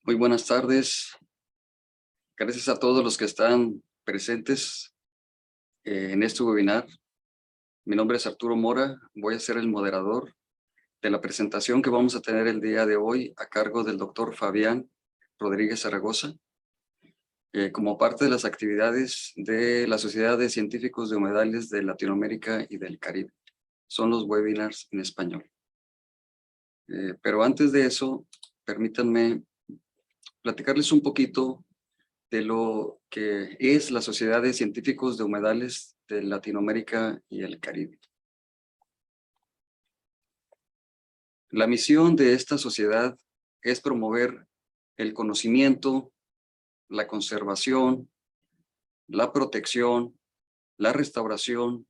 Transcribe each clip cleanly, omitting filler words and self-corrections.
Muy buenas tardes. Gracias a todos los que están presentes en este webinar. Mi nombre es Arturo Mora. Voy a ser el moderador de la presentación que vamos a tener el día de hoy a cargo del doctor Fabián Rodríguez Zaragoza, como parte de las actividades de la Sociedad de Científicos de Humedales de Latinoamérica y del Caribe. Son los webinars en español. Pero antes de eso, permítanme platicarles un poquito de lo que es la Sociedad de Científicos de Humedales de Latinoamérica y el Caribe. La misión de esta sociedad es promover el conocimiento, la conservación, la protección, la restauración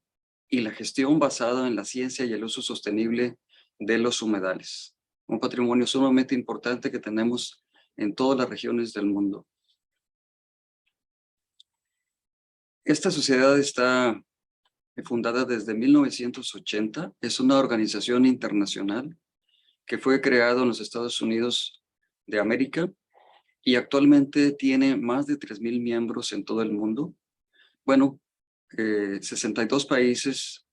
y la gestión basada en la ciencia y el uso sostenible de los humedales. Un patrimonio sumamente importante que tenemos en todas las regiones del mundo. Esta sociedad está fundada desde 1980. Es una organización internacional que fue creada en los Estados Unidos de América y actualmente tiene más de 3,000 miembros en todo el mundo. Bueno, 62 países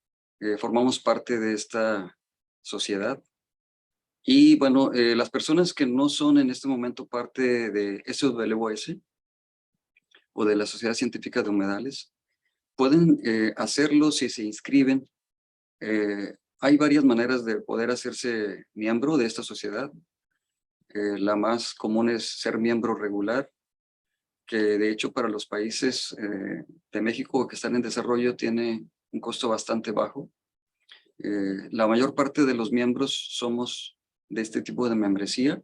formamos parte de esta sociedad. Y bueno, las personas que no son en este momento parte de SWS o de la Sociedad Científica de Humedales, pueden hacerlo si se inscriben. Hay varias maneras de poder hacerse miembro de esta sociedad. La más común es ser miembro regular, que de hecho para los países de México que están en desarrollo tiene un costo bastante bajo. La mayor parte de los miembros somos de este tipo de membresía,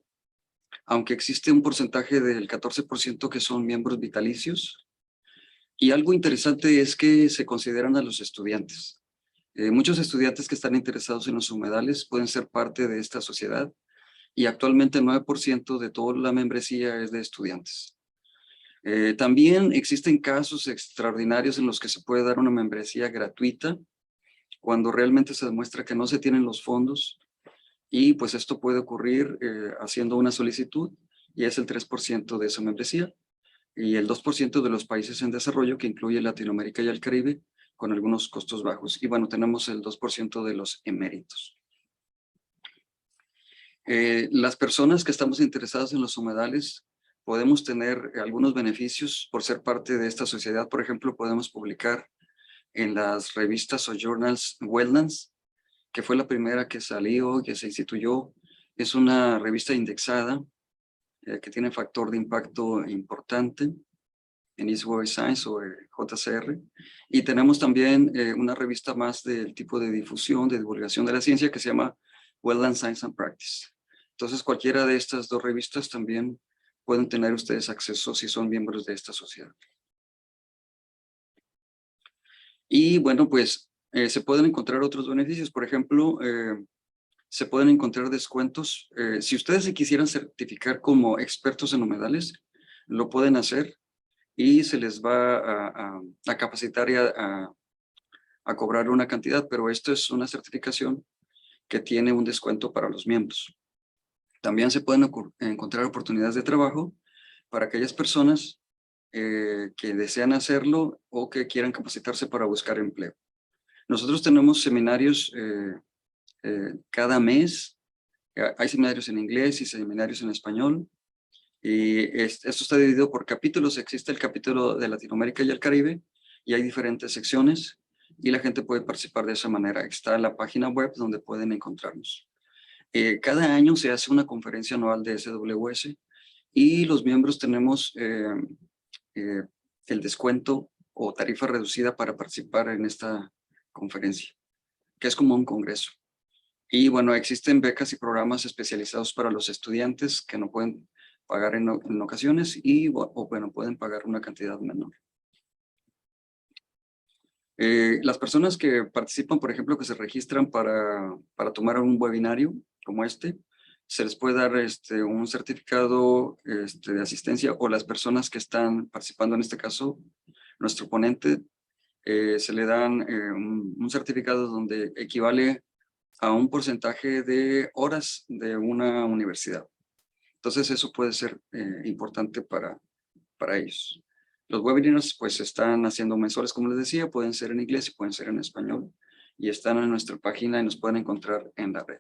aunque existe un porcentaje del 14% que son miembros vitalicios. Y algo interesante es que se consideran a los estudiantes. Muchos estudiantes que están interesados en los humedales pueden ser parte de esta sociedad y actualmente el 9% de toda la membresía es de estudiantes. También existen casos extraordinarios en los que se puede dar una membresía gratuita cuando realmente se demuestra que no se tienen los fondos, y pues esto puede ocurrir haciendo una solicitud y es el 3% de esa membresía, y el 2% de los países en desarrollo, que incluye Latinoamérica y el Caribe, con algunos costos bajos. Y bueno, tenemos el 2% de los eméritos. Las personas que estamos interesadas en los humedales podemos tener algunos beneficios por ser parte de esta sociedad. Por ejemplo, podemos publicar en las revistas o journals Wetlands, que fue la primera que salió, que se instituyó. Es una revista indexada que tiene factor de impacto importante en East Web Science o JCR. Y tenemos también una revista más del tipo de difusión, de divulgación de la ciencia, que se llama Wetland Science and Practice. Entonces, cualquiera de estas dos revistas también pueden tener ustedes acceso si son miembros de esta sociedad. Y bueno, pues se pueden encontrar otros beneficios. Por ejemplo, se pueden encontrar descuentos. Si ustedes se quisieran certificar como expertos en humedales, lo pueden hacer y se les va a capacitar y a cobrar una cantidad, pero esto es una certificación que tiene un descuento para los miembros. También se pueden encontrar oportunidades de trabajo para aquellas personas que desean hacerlo o que quieran capacitarse para buscar empleo. Nosotros tenemos seminarios cada mes. Hay seminarios en inglés y seminarios en español. Y esto está dividido por capítulos. Existe el capítulo de Latinoamérica y el Caribe y hay diferentes secciones y la gente puede participar de esa manera. Está la página web donde pueden encontrarnos. Cada año se hace una conferencia anual de SWS y los miembros tenemos el descuento o tarifa reducida para participar en esta conferencia, que es como un congreso. Y bueno, existen becas y programas especializados para los estudiantes que no pueden pagar en ocasiones y bueno, pueden pagar una cantidad menor. Las personas que participan, por ejemplo, que se registran para tomar un webinario como este, se les puede dar un certificado de asistencia, o las personas que están participando, en este caso, nuestro ponente, se le dan un certificado donde equivale a un porcentaje de horas de una universidad. Entonces eso puede ser importante para ellos. Los webinars pues se están haciendo mensuales, como les decía, pueden ser en inglés y pueden ser en español, y están en nuestra página y nos pueden encontrar en la red.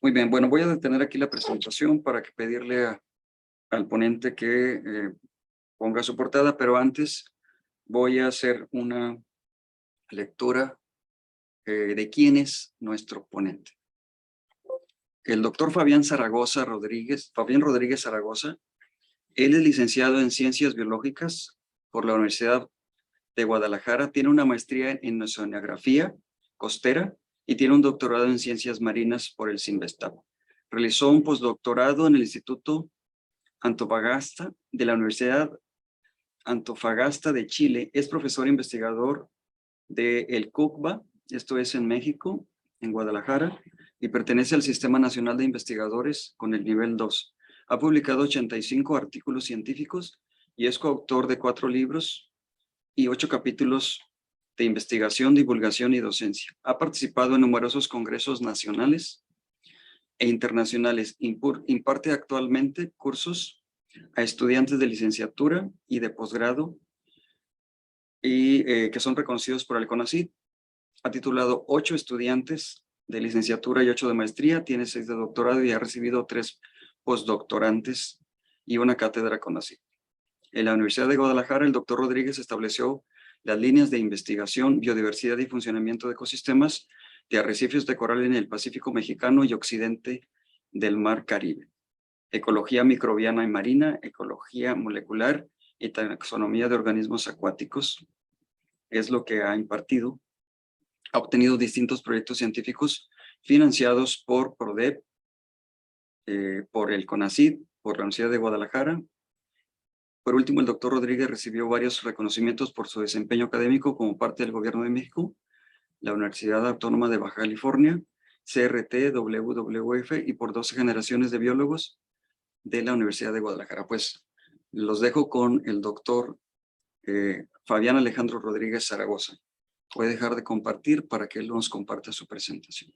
Muy bien, bueno, voy a detener aquí la presentación para que pedirle al ponente que ponga su portada, pero antes voy a hacer una lectura de quién es nuestro ponente. El doctor Fabián Rodríguez Zaragoza, él es licenciado en Ciencias Biológicas por la Universidad de Guadalajara, tiene una maestría en Oceanografía Costera y tiene un doctorado en Ciencias Marinas por el CINVESTAB. Realizó un postdoctorado en el Instituto Antofagasta de la Universidad Antofagasta de Chile. Es profesor investigador de el CUCBA, esto es en México, en Guadalajara, y pertenece al Sistema Nacional de Investigadores con el nivel 2. Ha publicado 85 artículos científicos y es coautor de 4 libros y 8 capítulos de investigación, divulgación y docencia. Ha participado en numerosos congresos nacionales e internacionales. Imparte actualmente cursos a estudiantes de licenciatura y de posgrado y que son reconocidos por el CONACYT. Ha titulado 8 estudiantes de licenciatura y 8 de maestría, tiene 6 de doctorado y ha recibido 3 postdoctorantes y una cátedra CONACYT. En la Universidad de Guadalajara, el doctor Rodríguez estableció las líneas de investigación, biodiversidad y funcionamiento de ecosistemas de arrecifes de coral en el Pacífico mexicano y occidente del Mar Caribe, ecología microbiana y marina, ecología molecular y taxonomía de organismos acuáticos. Es lo que ha impartido. Ha obtenido distintos proyectos científicos financiados por PRODEP, por el CONACYT, por la Universidad de Guadalajara. Por último, el doctor Rodríguez recibió varios reconocimientos por su desempeño académico como parte del Gobierno de México, la Universidad Autónoma de Baja California, CRT, WWF y por 12 generaciones de biólogos de la Universidad de Guadalajara. Pues los dejo con el doctor Fabián Alejandro Rodríguez Zaragoza. Voy a dejar de compartir para que él nos comparta su presentación.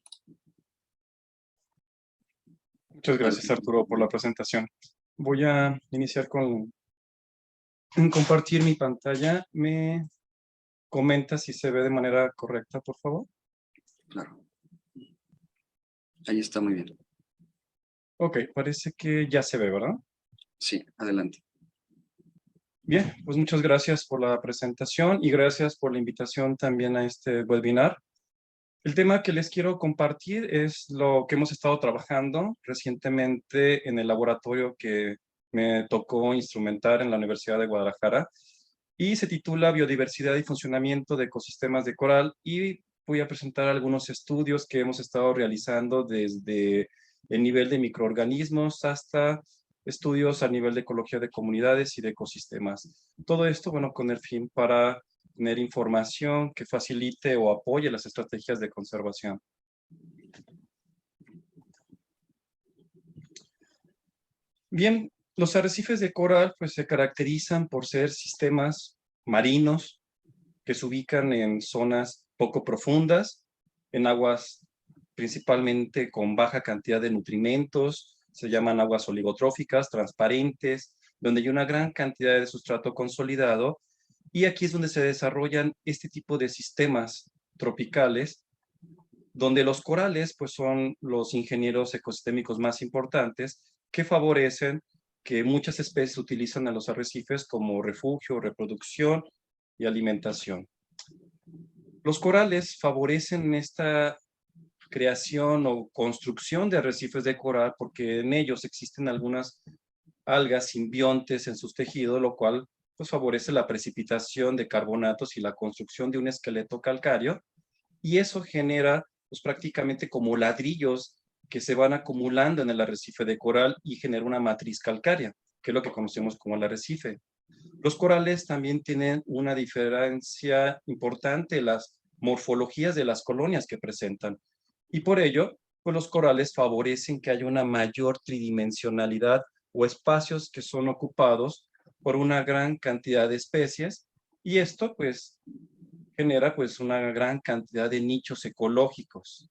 Muchas gracias, Arturo, por la presentación. Voy a iniciar con compartir mi pantalla. ¿Me comenta si se ve de manera correcta, por favor? Claro. Ahí está muy bien. Ok, parece que ya se ve, ¿verdad? Sí, adelante. Bien, pues muchas gracias por la presentación y gracias por la invitación también a este webinar. El tema que les quiero compartir es lo que hemos estado trabajando recientemente en el laboratorio que me tocó instrumentar en la Universidad de Guadalajara y se titula Biodiversidad y Funcionamiento de Ecosistemas de Coral, y voy a presentar algunos estudios que hemos estado realizando desde el nivel de microorganismos hasta estudios a nivel de ecología de comunidades y de ecosistemas. Todo esto, bueno, con el fin para tener información que facilite o apoye las estrategias de conservación. Bien, los arrecifes de coral pues se caracterizan por ser sistemas marinos que se ubican en zonas poco profundas, en aguas principalmente con baja cantidad de nutrimentos, se llaman aguas oligotróficas, transparentes, donde hay una gran cantidad de sustrato consolidado, y aquí es donde se desarrollan este tipo de sistemas tropicales, donde los corales pues son los ingenieros ecosistémicos más importantes que favorecen que muchas especies utilizan a los arrecifes como refugio, reproducción y alimentación. Los corales favorecen esta creación o construcción de arrecifes de coral porque en ellos existen algunas algas simbiontes en sus tejidos, lo cual pues favorece la precipitación de carbonatos y la construcción de un esqueleto calcáreo, y eso genera pues prácticamente como ladrillos que se van acumulando en el arrecife de coral y genera una matriz calcárea, que es lo que conocemos como el arrecife. Los corales también tienen una diferencia importante en las morfologías de las colonias que presentan, y por ello, pues los corales favorecen que haya una mayor tridimensionalidad o espacios que son ocupados por una gran cantidad de especies, y esto pues genera pues una gran cantidad de nichos ecológicos.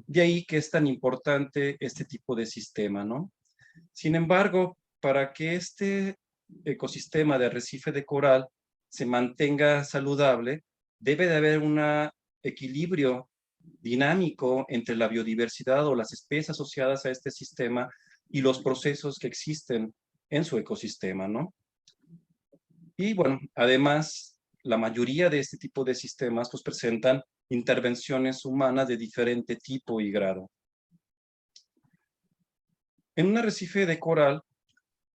De ahí que es tan importante este tipo de sistema, ¿no? Sin embargo, para que este ecosistema de arrecife de coral se mantenga saludable, debe de haber un equilibrio dinámico entre la biodiversidad o las especies asociadas a este sistema y los procesos que existen en su ecosistema, ¿no? Y bueno, además, la mayoría de este tipo de sistemas pues presentan intervenciones humanas de diferente tipo y grado. En un arrecife de coral,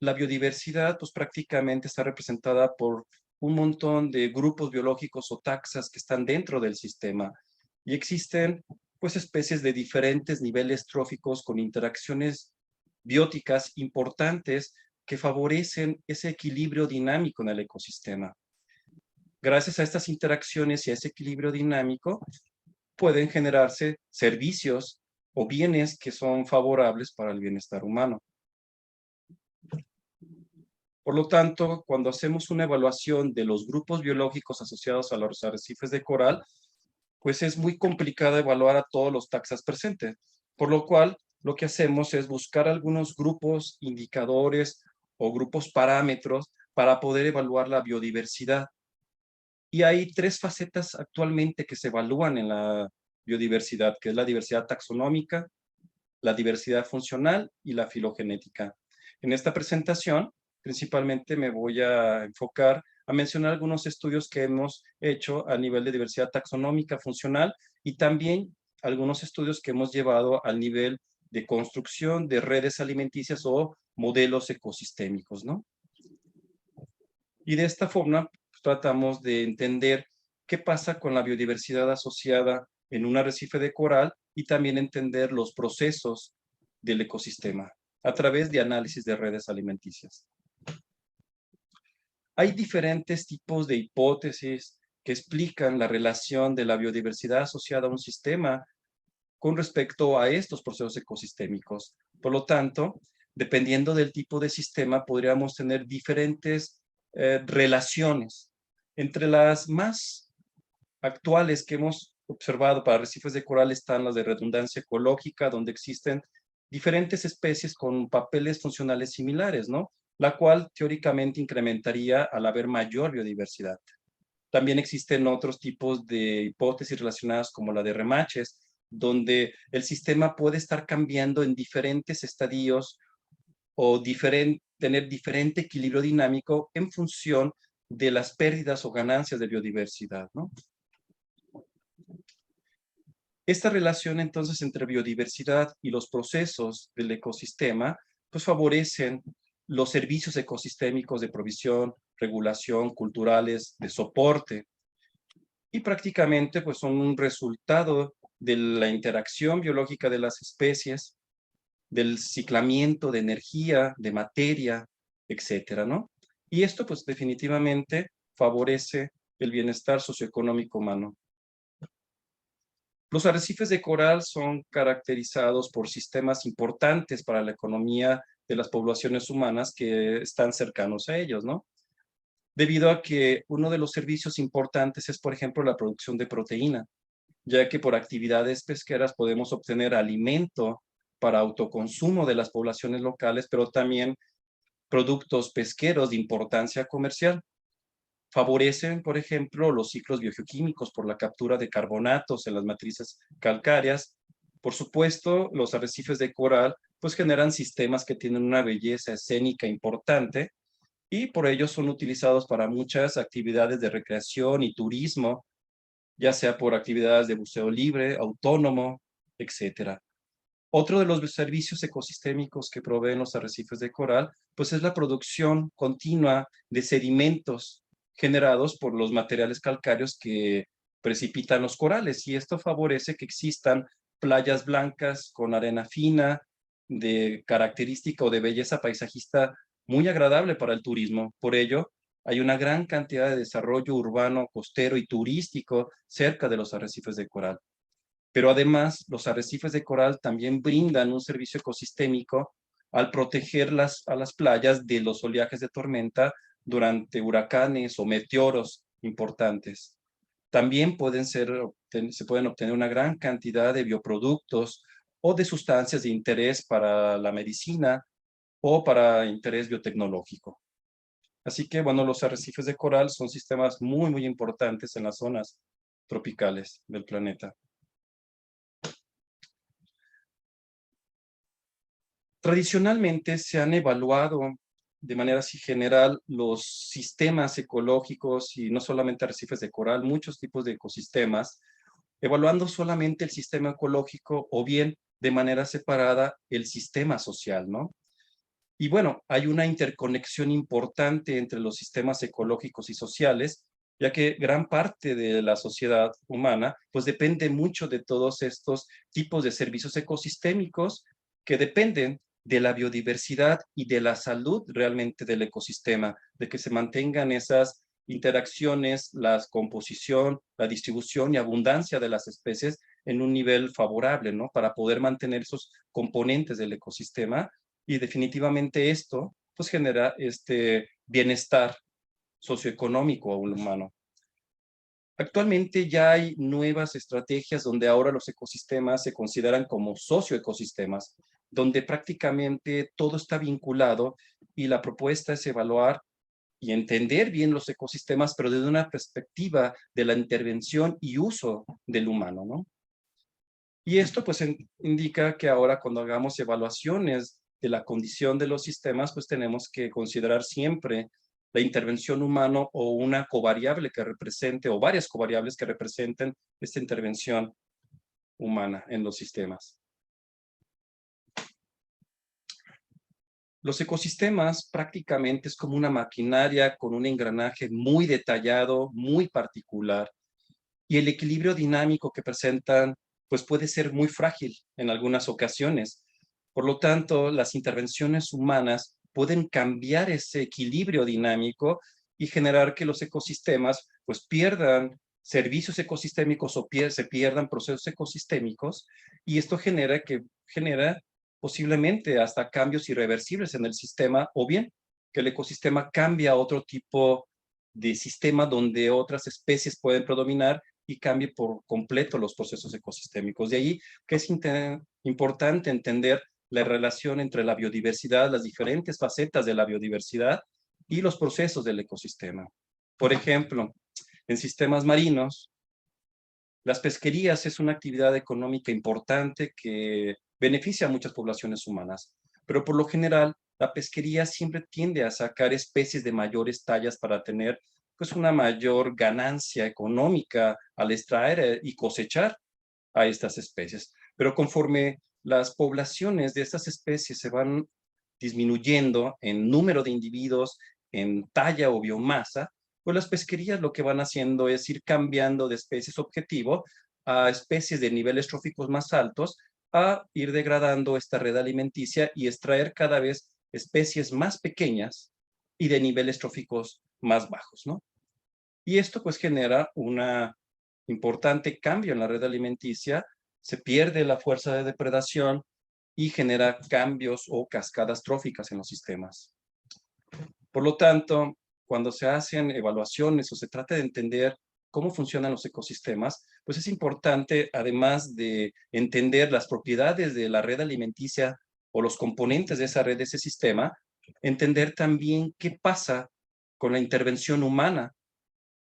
la biodiversidad pues prácticamente está representada por un montón de grupos biológicos o taxas que están dentro del sistema y existen pues especies de diferentes niveles tróficos con interacciones bióticas importantes que favorecen ese equilibrio dinámico en el ecosistema. Gracias a estas interacciones y a ese equilibrio dinámico pueden generarse servicios o bienes que son favorables para el bienestar humano. Por lo tanto, cuando hacemos una evaluación de los grupos biológicos asociados a los arrecifes de coral, pues es muy complicado evaluar a todos los taxas presentes, por lo cual lo que hacemos es buscar algunos grupos, indicadores o grupos parámetros para poder evaluar la biodiversidad. Y hay tres facetas actualmente que se evalúan en la biodiversidad, que es la diversidad taxonómica, la diversidad funcional y la filogenética. En esta presentación, principalmente me voy a enfocar a mencionar algunos estudios que hemos hecho a nivel de diversidad taxonómica funcional y también algunos estudios que hemos llevado al nivel de construcción de redes alimenticias o modelos ecosistémicos, ¿no? Y de esta forma pues, tratamos de entender qué pasa con la biodiversidad asociada en un arrecife de coral y también entender los procesos del ecosistema a través de análisis de redes alimenticias. Hay diferentes tipos de hipótesis que explican la relación de la biodiversidad asociada a un sistema con respecto a estos procesos ecosistémicos. Por lo tanto, dependiendo del tipo de sistema, podríamos tener diferentes relaciones. Entre las más actuales que hemos observado para arrecifes de coral están las de redundancia ecológica, donde existen diferentes especies con papeles funcionales similares, ¿no? La cual teóricamente incrementaría al haber mayor biodiversidad. También existen otros tipos de hipótesis relacionadas como la de remaches, donde el sistema puede estar cambiando en diferentes estadios o tener diferente equilibrio dinámico en función de las pérdidas o ganancias de biodiversidad, ¿no? Esta relación entonces entre biodiversidad y los procesos del ecosistema, pues favorecen los servicios ecosistémicos de provisión, regulación, culturales, de soporte, y prácticamente pues son un resultado de la interacción biológica de las especies, del ciclamiento de energía, de materia, etcétera, ¿no? Y esto pues definitivamente favorece el bienestar socioeconómico humano. Los arrecifes de coral son caracterizados por sistemas importantes para la economía de las poblaciones humanas que están cercanos a ellos, ¿no? Debido a que uno de los servicios importantes es, por ejemplo, la producción de proteína, ya que por actividades pesqueras podemos obtener alimento para autoconsumo de las poblaciones locales, pero también productos pesqueros de importancia comercial. Favorecen, por ejemplo, los ciclos biogeoquímicos por la captura de carbonatos en las matrices calcáreas. Por supuesto, los arrecifes de coral pues generan sistemas que tienen una belleza escénica importante y por ello son utilizados para muchas actividades de recreación y turismo, ya sea por actividades de buceo libre, autónomo, etcétera. Otro de los servicios ecosistémicos que proveen los arrecifes de coral, pues es la producción continua de sedimentos generados por los materiales calcáreos que precipitan los corales, y esto favorece que existan playas blancas con arena fina, de característica o de belleza paisajista muy agradable para el turismo. Por ello, hay una gran cantidad de desarrollo urbano, costero y turístico cerca de los arrecifes de coral. Pero además, los arrecifes de coral también brindan un servicio ecosistémico al proteger a las playas de los oleajes de tormenta durante huracanes o meteoros importantes. También se pueden obtener una gran cantidad de bioproductos o de sustancias de interés para la medicina o para interés biotecnológico. Así que, bueno, los arrecifes de coral son sistemas muy, muy importantes en las zonas tropicales del planeta. Tradicionalmente se han evaluado de manera así general los sistemas ecológicos y no solamente arrecifes de coral, muchos tipos de ecosistemas, evaluando solamente el sistema ecológico o bien de manera separada el sistema social, ¿no? Y bueno, hay una interconexión importante entre los sistemas ecológicos y sociales, ya que gran parte de la sociedad humana pues depende mucho de todos estos tipos de servicios ecosistémicos que dependen de la biodiversidad y de la salud realmente del ecosistema, de que se mantengan esas interacciones, la composición, la distribución y abundancia de las especies en un nivel favorable, ¿no? Para poder mantener esos componentes del ecosistema y definitivamente esto pues genera este bienestar socioeconómico a un humano. Actualmente ya hay nuevas estrategias donde ahora los ecosistemas se consideran como socioecosistemas, donde prácticamente todo está vinculado y la propuesta es evaluar y entender bien los ecosistemas, pero desde una perspectiva de la intervención y uso del humano, ¿no? Y esto pues indica que ahora cuando hagamos evaluaciones de la condición de los sistemas, pues tenemos que considerar siempre la intervención humana o una covariable que represente, o varias covariables que representen esta intervención humana en los sistemas. Los ecosistemas prácticamente es como una maquinaria con un engranaje muy detallado, muy particular, y el equilibrio dinámico que presentan pues puede ser muy frágil en algunas ocasiones. Por lo tanto, las intervenciones humanas pueden cambiar ese equilibrio dinámico y generar que los ecosistemas pues pierdan servicios ecosistémicos o se pierdan procesos ecosistémicos, y esto genera posiblemente hasta cambios irreversibles en el sistema, o bien que el ecosistema cambie a otro tipo de sistema donde otras especies pueden predominar y cambie por completo los procesos ecosistémicos. De ahí que es importante entender la relación entre la biodiversidad, las diferentes facetas de la biodiversidad y los procesos del ecosistema. Por ejemplo, en sistemas marinos, las pesquerías es una actividad económica importante que beneficia a muchas poblaciones humanas, pero por lo general la pesquería siempre tiende a sacar especies de mayores tallas para tener pues una mayor ganancia económica al extraer y cosechar a estas especies. Pero conforme las poblaciones de estas especies se van disminuyendo en número de individuos, en talla o biomasa, pues las pesquerías lo que van haciendo es ir cambiando de especies objetivo a especies de niveles tróficos más altos, a ir degradando esta red alimenticia y extraer cada vez especies más pequeñas y de niveles tróficos más bajos, ¿no? Y esto pues genera un importante cambio en la red alimenticia, se pierde la fuerza de depredación y genera cambios o cascadas tróficas en los sistemas. Por lo tanto, cuando se hacen evaluaciones o se trata de entender cómo funcionan los ecosistemas, pues es importante, además de entender las propiedades de la red alimenticia o los componentes de esa red, de ese sistema, entender también qué pasa con la intervención humana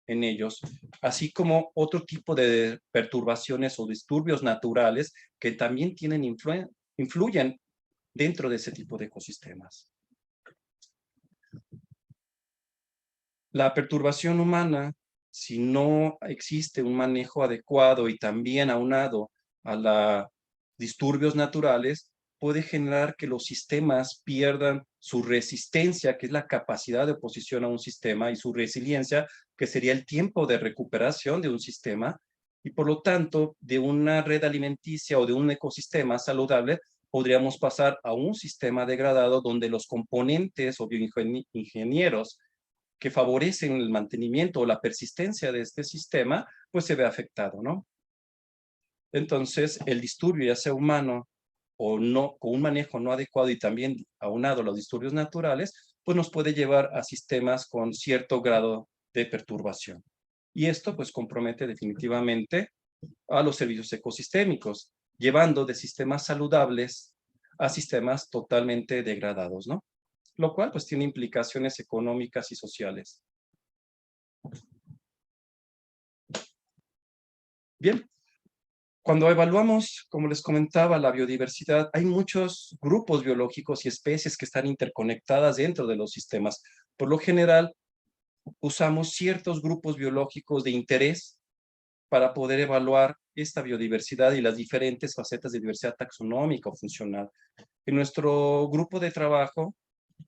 en ellos, así como otro tipo de perturbaciones o disturbios naturales que también influyen dentro de ese tipo de ecosistemas. La perturbación humana, si no existe un manejo adecuado y también aunado a los disturbios naturales, puede generar que los sistemas pierdan su resistencia, que es la capacidad de oposición a un sistema, y su resiliencia, que sería el tiempo de recuperación de un sistema, y por lo tanto, de una red alimenticia o de un ecosistema saludable, podríamos pasar a un sistema degradado donde los componentes o bioingenieros que favorecen el mantenimiento o la persistencia de este sistema, pues se ve afectado, ¿no? Entonces, el disturbio, ya sea humano o no, con un manejo no adecuado y también aunado a los disturbios naturales, pues nos puede llevar a sistemas con cierto grado de perturbación. Y esto pues compromete definitivamente a los servicios ecosistémicos, llevando de sistemas saludables a sistemas totalmente degradados, ¿no? lo cual pues tiene implicaciones económicas y sociales. Bien, cuando evaluamos, como les comentaba, la biodiversidad, hay muchos grupos biológicos y especies que están interconectadas dentro de los sistemas. Por lo general, usamos ciertos grupos biológicos de interés para poder evaluar esta biodiversidad y las diferentes facetas de diversidad taxonómica o funcional. En nuestro grupo de trabajo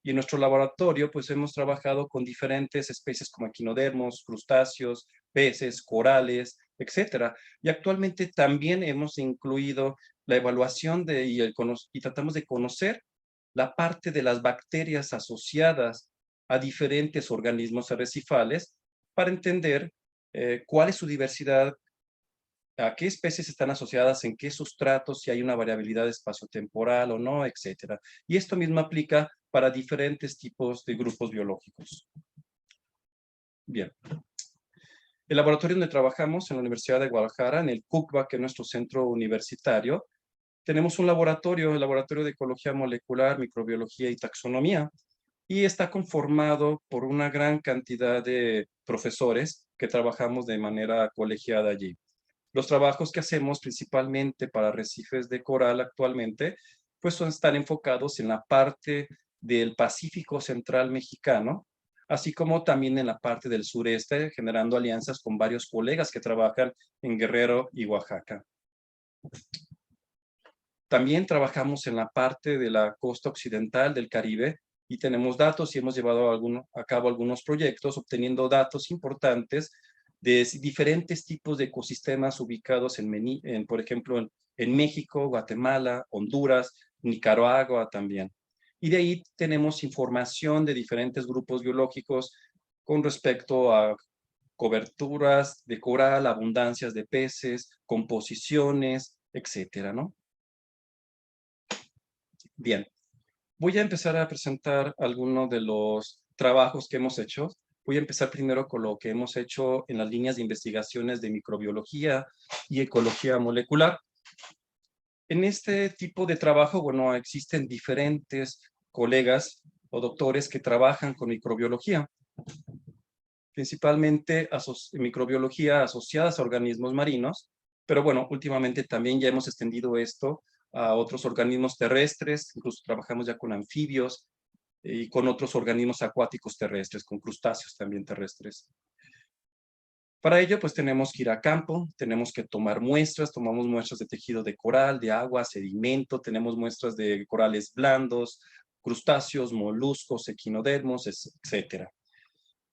y en nuestro laboratorio, pues hemos trabajado con diferentes especies como equinodermos, crustáceos, peces, corales, etcétera. Y actualmente también hemos incluido la evaluación y tratamos de conocer la parte de las bacterias asociadas a diferentes organismos arrecifales para entender cuál es su diversidad, a qué especies están asociadas, en qué sustratos, si hay una variabilidad espaciotemporal o no, etcétera. Y esto mismo aplica para diferentes tipos de grupos biológicos. Bien. El laboratorio donde trabajamos en la Universidad de Guadalajara, en el CUCBA, que es nuestro centro universitario, tenemos un laboratorio, el Laboratorio de Ecología Molecular, Microbiología y Taxonomía, y está conformado por una gran cantidad de profesores que trabajamos de manera colegiada allí. Los trabajos que hacemos principalmente para arrecifes de coral actualmente, pues están enfocados en la parte del Pacífico Central mexicano, así como también en la parte del sureste, generando alianzas con varios colegas que trabajan en Guerrero y Oaxaca. También trabajamos en la parte de la costa occidental del Caribe y tenemos datos y hemos llevado a cabo algunos proyectos obteniendo datos importantes de diferentes tipos de ecosistemas ubicados por ejemplo, en México, Guatemala, Honduras, Nicaragua también. Y de ahí tenemos información de diferentes grupos biológicos con respecto a coberturas de coral, abundancias de peces, composiciones, etcétera, ¿no? Bien, voy a empezar a presentar algunos de los trabajos que hemos hecho. Voy a empezar primero con lo que hemos hecho en las líneas de investigaciones de microbiología y ecología molecular. En este tipo de trabajo, bueno, existen diferentes colegas o doctores que trabajan con microbiología, principalmente microbiología asociadas a organismos marinos, pero bueno, últimamente también ya hemos extendido esto a otros organismos terrestres, incluso trabajamos ya con anfibios y con otros organismos acuáticos terrestres, con crustáceos también terrestres. Para ello, pues tenemos que ir a campo, tenemos que tomar muestras, tomamos muestras de tejido de coral, de agua, sedimento, tenemos muestras de corales blandos, crustáceos, moluscos, equinodermos, etcétera.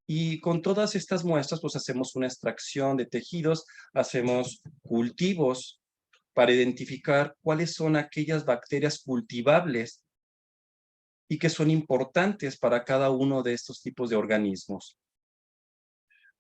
Y con todas estas muestras, pues hacemos una extracción de tejidos, hacemos cultivos para identificar cuáles son aquellas bacterias cultivables y que son importantes para cada uno de estos tipos de organismos.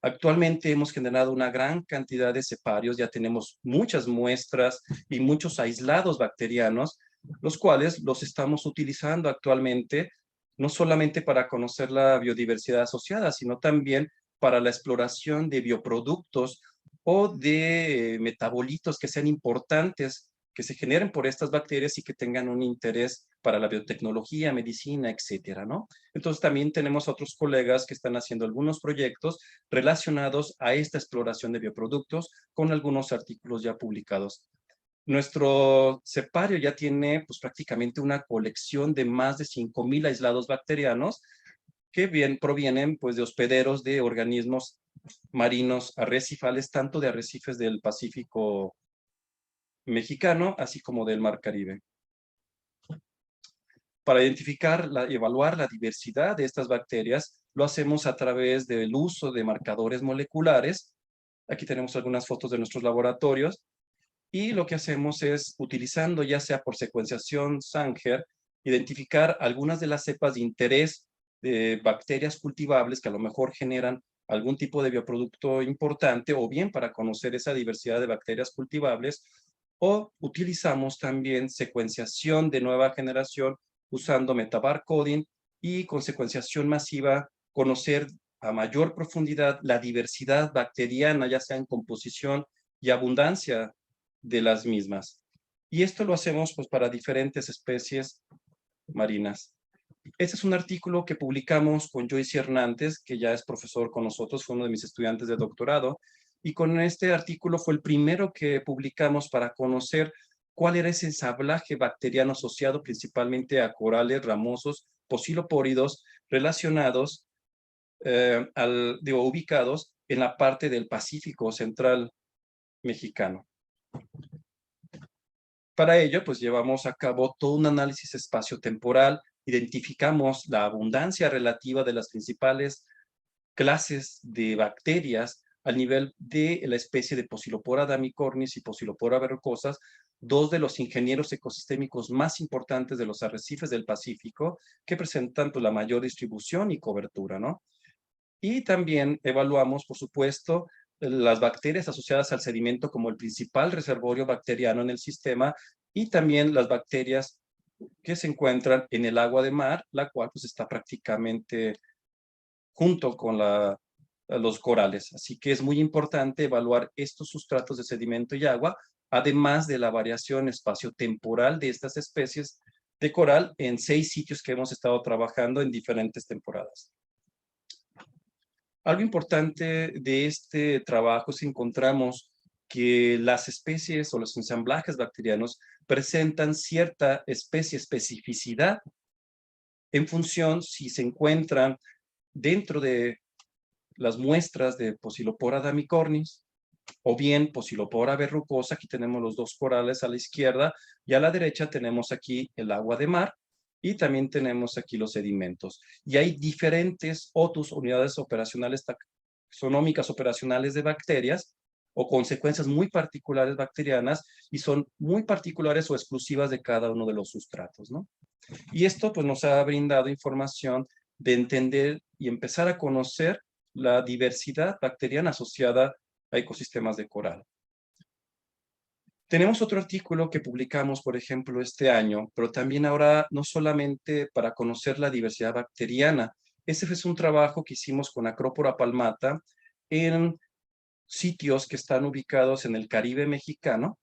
Actualmente hemos generado una gran cantidad de ceparios, ya tenemos muchas muestras y muchos aislados bacterianos, los cuales los estamos utilizando actualmente, no solamente para conocer la biodiversidad asociada, sino también para la exploración de bioproductos o de metabolitos que sean importantes, que se generen por estas bacterias y que tengan un interés para la biotecnología, medicina, etcétera, ¿no? Entonces también tenemos otros colegas que están haciendo algunos proyectos relacionados a esta exploración de bioproductos con algunos artículos ya publicados. Nuestro cepario ya tiene pues, prácticamente una colección de más de 5,000 aislados bacterianos que bien provienen pues, de hospederos de organismos marinos arrecifales, tanto de arrecifes del Pacífico mexicano, así como del Mar Caribe. Para identificar y evaluar la diversidad de estas bacterias, lo hacemos a través del uso de marcadores moleculares. Aquí tenemos algunas fotos de nuestros laboratorios. Y lo que hacemos es, utilizando ya sea por secuenciación Sanger, identificar algunas de las cepas de interés de bacterias cultivables que a lo mejor generan algún tipo de bioproducto importante, o bien para conocer esa diversidad de bacterias cultivables, o utilizamos también secuenciación de nueva generación usando metabarcoding y con secuenciación masiva conocer a mayor profundidad la diversidad bacteriana, ya sea en composición y abundancia de las mismas. Y esto lo hacemos pues para diferentes especies marinas. Este es un artículo que publicamos con Joyce Hernández, que ya es profesor con nosotros, fue uno de mis estudiantes de doctorado, y con este artículo fue el primero que publicamos para conocer cuál era ese ensamblaje bacteriano asociado principalmente a corales ramosos posilopóridos relacionados, ubicados en la parte del Pacífico Central mexicano. Para ello, pues llevamos a cabo todo un análisis espaciotemporal, identificamos la abundancia relativa de las principales clases de bacterias al nivel de la especie de Posilopora damicornis y Posilopora verrucosas, dos de los ingenieros ecosistémicos más importantes de los arrecifes del Pacífico, que presentan pues, la mayor distribución y cobertura, ¿no? Y también evaluamos, por supuesto, las bacterias asociadas al sedimento como el principal reservorio bacteriano en el sistema y también las bacterias que se encuentran en el agua de mar, la cual pues está prácticamente junto con los corales. Así que es muy importante evaluar estos sustratos de sedimento y agua, además de la variación espaciotemporal de estas especies de coral en 6 sitios que hemos estado trabajando en diferentes temporadas. Algo importante de este trabajo es que encontramos que las especies o los ensamblajes bacterianos presentan cierta especificidad en función si se encuentran dentro de las muestras de Posilopora damicornis o bien Posilopora verrucosa. Aquí tenemos los dos corales a la izquierda y a la derecha tenemos aquí el agua de mar y también tenemos aquí los sedimentos. Y hay diferentes OTUs, unidades operacionales taxonómicas operacionales de bacterias o consecuencias muy particulares bacterianas y son muy particulares o exclusivas de cada uno de los sustratos, ¿no? Y esto pues nos ha brindado información de entender y empezar a conocer la diversidad bacteriana asociada a ecosistemas de coral. Tenemos otro artículo que publicamos, por ejemplo, este año, pero también ahora no solamente para conocer la diversidad bacteriana. Ese es un trabajo que hicimos con Acropora palmata en sitios que están ubicados en el Caribe mexicano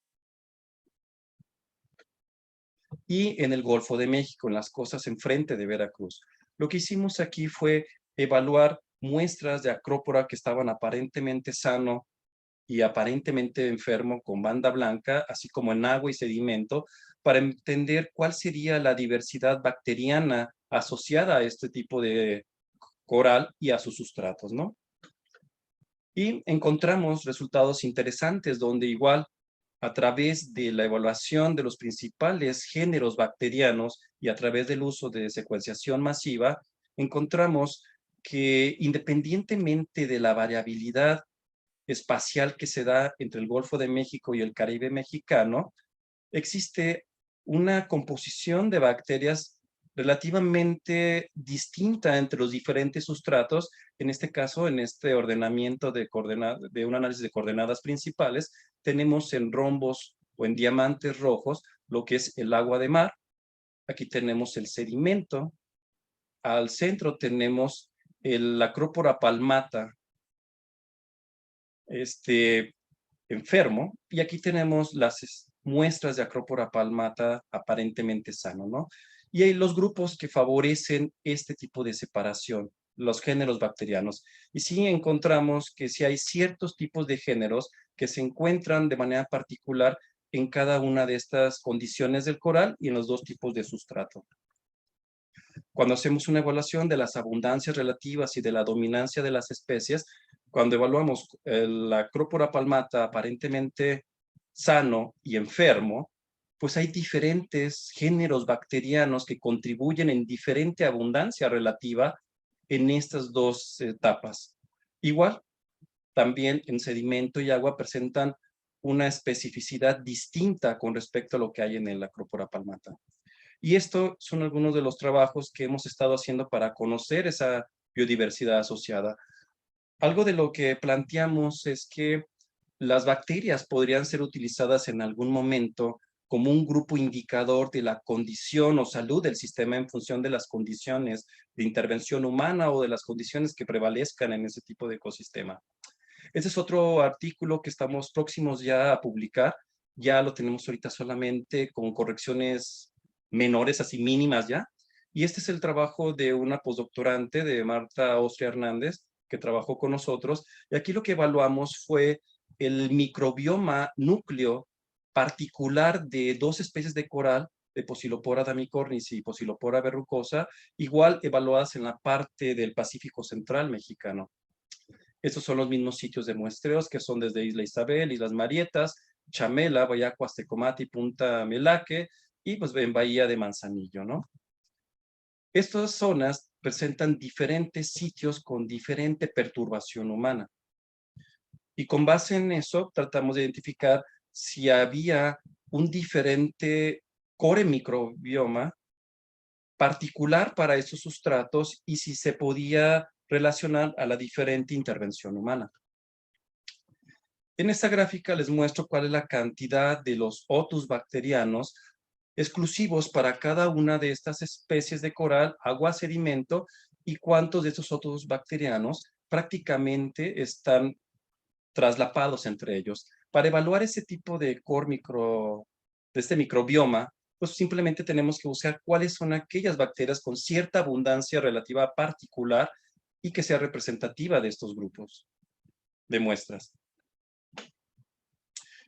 y en el Golfo de México, en las costas enfrente de Veracruz. Lo que hicimos aquí fue evaluar muestras de Acropora que estaban aparentemente sano y aparentemente enfermo con banda blanca, así como en agua y sedimento, para entender cuál sería la diversidad bacteriana asociada a este tipo de coral y a sus sustratos, ¿no? Y encontramos resultados interesantes donde igual a través de la evaluación de los principales géneros bacterianos y a través del uso de secuenciación masiva, encontramos que independientemente de la variabilidad espacial que se da entre el Golfo de México y el Caribe mexicano, existe una composición de bacterias relativamente distinta entre los diferentes sustratos. En este caso, en este ordenamiento de un análisis de coordenadas principales, tenemos en rombos o en diamantes rojos lo que es el agua de mar. Aquí tenemos el sedimento. Al centro tenemos la Acropora palmata, enfermo, y aquí tenemos las muestras de Acropora palmata aparentemente sano, ¿no? Y hay los grupos que favorecen este tipo de separación, los géneros bacterianos. Y sí encontramos que sí hay ciertos tipos de géneros que se encuentran de manera particular en cada una de estas condiciones del coral y en los dos tipos de sustrato. Cuando hacemos una evaluación de las abundancias relativas y de la dominancia de las especies, cuando evaluamos la Acropora palmata aparentemente sano y enfermo, pues hay diferentes géneros bacterianos que contribuyen en diferente abundancia relativa en estas dos etapas. Igual, también en sedimento y agua presentan una especificidad distinta con respecto a lo que hay en el Acropora palmata. Y estos son algunos de los trabajos que hemos estado haciendo para conocer esa biodiversidad asociada. Algo de lo que planteamos es que las bacterias podrían ser utilizadas en algún momento como un grupo indicador de la condición o salud del sistema en función de las condiciones de intervención humana o de las condiciones que prevalezcan en ese tipo de ecosistema. Este es otro artículo que estamos próximos ya a publicar. Ya lo tenemos ahorita solamente con correcciones menores, así mínimas ya, Y este es el trabajo de una postdoctorante, de Marta Austria Hernández, que trabajó con nosotros. Y aquí lo que evaluamos fue el microbioma núcleo particular de dos especies de coral, de Posilopora damicornis y Posilopora verrucosa, igual evaluadas en la parte del Pacífico Central mexicano. Estos son los mismos sitios de muestreos que son desde Isla Isabel, Islas Marietas, Chamela, Bahía Cuastecomate y Punta Melaque, y pues en Bahía de Manzanillo, ¿no? Estas zonas presentan diferentes sitios con diferente perturbación humana. Y con base en eso tratamos de identificar si había un diferente core microbioma particular para esos sustratos y si se podía relacionar a la diferente intervención humana. En esta gráfica les muestro cuál es la cantidad de los otus bacterianos exclusivos para cada una de estas especies de coral, agua, sedimento, y cuántos de estos otus bacterianos prácticamente están traslapados entre ellos. Para evaluar ese tipo de de este microbioma, pues simplemente tenemos que buscar cuáles son aquellas bacterias con cierta abundancia relativa particular y que sea representativa de estos grupos de muestras.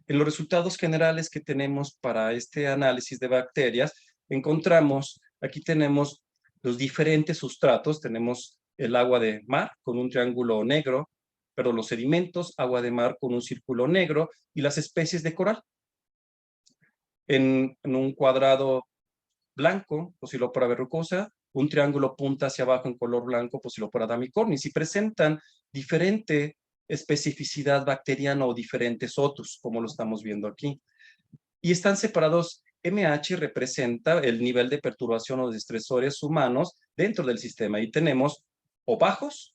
En los resultados generales que tenemos para este análisis de bacterias, encontramos, aquí tenemos los diferentes sustratos, tenemos el agua de mar con un triángulo negro, pero los sedimentos, agua de mar con un círculo negro y las especies de coral. En un cuadrado blanco, Posilopora verrucosa, un triángulo punta hacia abajo en color blanco, Posilopora damicornis, y presentan diferente especificidad bacteriana o diferentes otus, como lo estamos viendo aquí. Y están separados. MH representa el nivel de perturbación o de estresores humanos dentro del sistema, y tenemos o bajos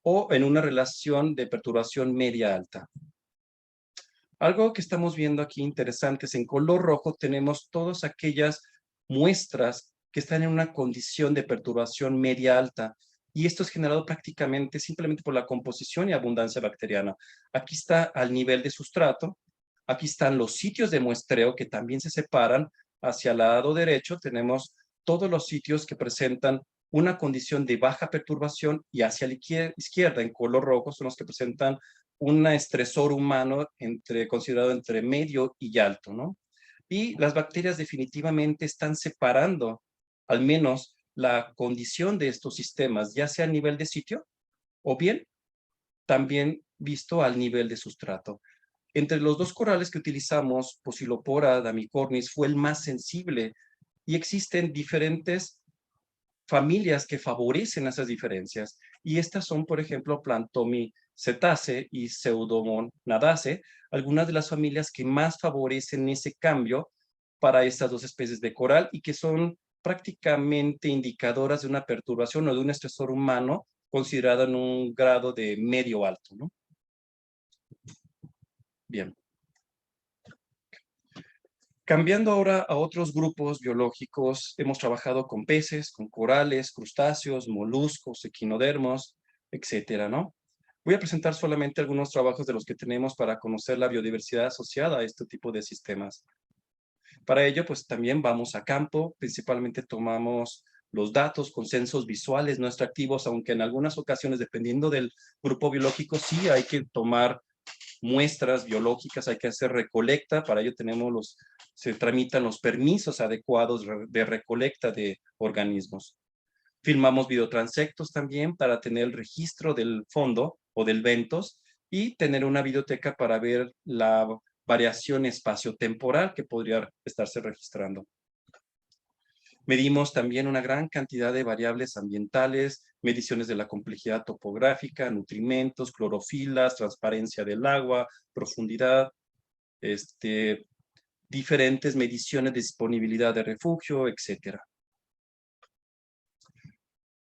o en una relación de perturbación media-alta. Algo que estamos viendo aquí interesante es en color rojo tenemos todas aquellas muestras que están en una condición de perturbación media-alta, y esto es generado prácticamente simplemente por la composición y abundancia bacteriana. Aquí está al nivel de sustrato, aquí están los sitios de muestreo que también se separan. Hacia el lado derecho tenemos todos los sitios que presentan una condición de baja perturbación, y hacia la izquierda en color rojo son los que presentan un estresor humano considerado entre medio y alto, ¿no? Y las bacterias definitivamente están separando al menos la condición de estos sistemas, ya sea a nivel de sitio o bien también visto al nivel de sustrato. Entre los dos corales que utilizamos, Posilopora damicornis fue el más sensible, y existen diferentes familias que favorecen esas diferencias. Y estas son, por ejemplo, Plantomycetaceae y Pseudomonadaceae, algunas de las familias que más favorecen ese cambio para estas dos especies de coral y que son prácticamente indicadoras de una perturbación o de un estresor humano considerado en un grado de medio alto, ¿no? Bien. Cambiando ahora a otros grupos biológicos, hemos trabajado con peces, con corales, crustáceos, moluscos, equinodermos, etcétera, ¿no? Voy a presentar solamente algunos trabajos de los que tenemos para conocer la biodiversidad asociada a este tipo de sistemas. Para ello, pues también vamos a campo, principalmente tomamos los datos con censos visuales no extractivos, aunque en algunas ocasiones, dependiendo del grupo biológico, sí hay que tomar muestras biológicas, hay que hacer recolecta. Para ello se tramitan los permisos adecuados de recolecta de organismos. Filmamos videotransectos también para tener el registro del fondo o del ventos y tener una videoteca para ver la variación espaciotemporal que podría estarse registrando. Medimos también una gran cantidad de variables ambientales, mediciones de la complejidad topográfica, nutrimentos, clorofilas, transparencia del agua, profundidad, diferentes mediciones de disponibilidad de refugio, etc.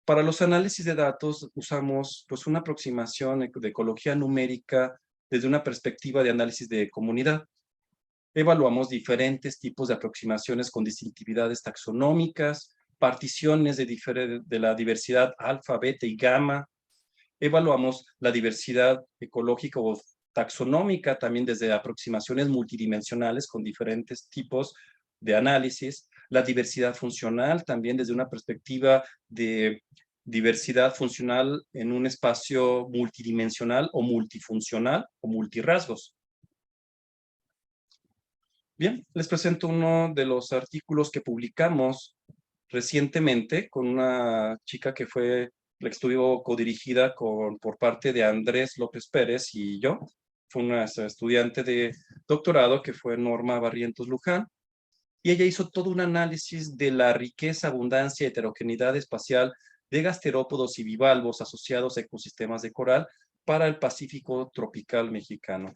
Para los análisis de datos usamos pues una aproximación de ecología numérica desde una perspectiva de análisis de comunidad. Evaluamos diferentes tipos de aproximaciones con distintividades taxonómicas, particiones de la diversidad alfa, beta y gamma. Evaluamos la diversidad ecológica o taxonómica también desde aproximaciones multidimensionales con diferentes tipos de análisis. la diversidad funcional, también desde una perspectiva de diversidad funcional en un espacio multidimensional o multifuncional o multirrasgos. Bien, les presento uno de los artículos que publicamos recientemente con una chica que la estuvo codirigida por parte de Andrés López Pérez y yo. Fue una estudiante de doctorado que fue Norma Barrientos Luján, y ella hizo todo un análisis de la riqueza, abundancia y heterogeneidad espacial de gasterópodos y bivalvos asociados a ecosistemas de coral para el Pacífico tropical mexicano.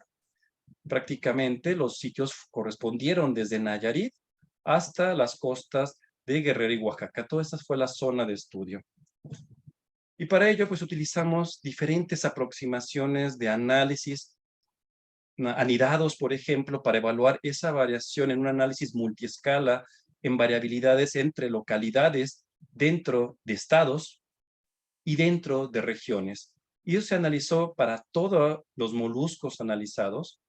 Prácticamente los sitios correspondieron desde Nayarit hasta las costas de Guerrero y Oaxaca. Toda esta fue la zona de estudio. Y para ello, pues utilizamos diferentes aproximaciones de análisis anidados, por ejemplo, para evaluar esa variación en un análisis multiescala en variabilidades entre localidades dentro de estados y dentro de regiones. Y eso se analizó para todos los moluscos analizados,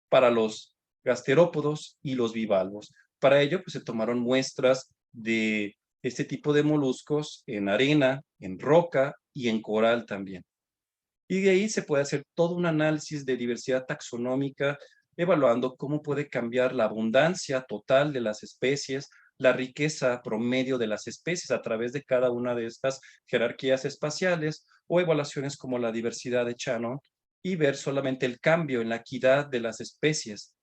para los gasterópodos y los bivalvos. Para ello, pues se tomaron muestras de este tipo de moluscos en arena, en roca y en coral también. Y de ahí se puede hacer todo un análisis de diversidad taxonómica, evaluando cómo puede cambiar la abundancia total de las especies, la riqueza promedio de las especies a través de cada una de estas jerarquías espaciales, o evaluaciones como la diversidad de Shannon, y ver solamente el cambio en la equidad de las especies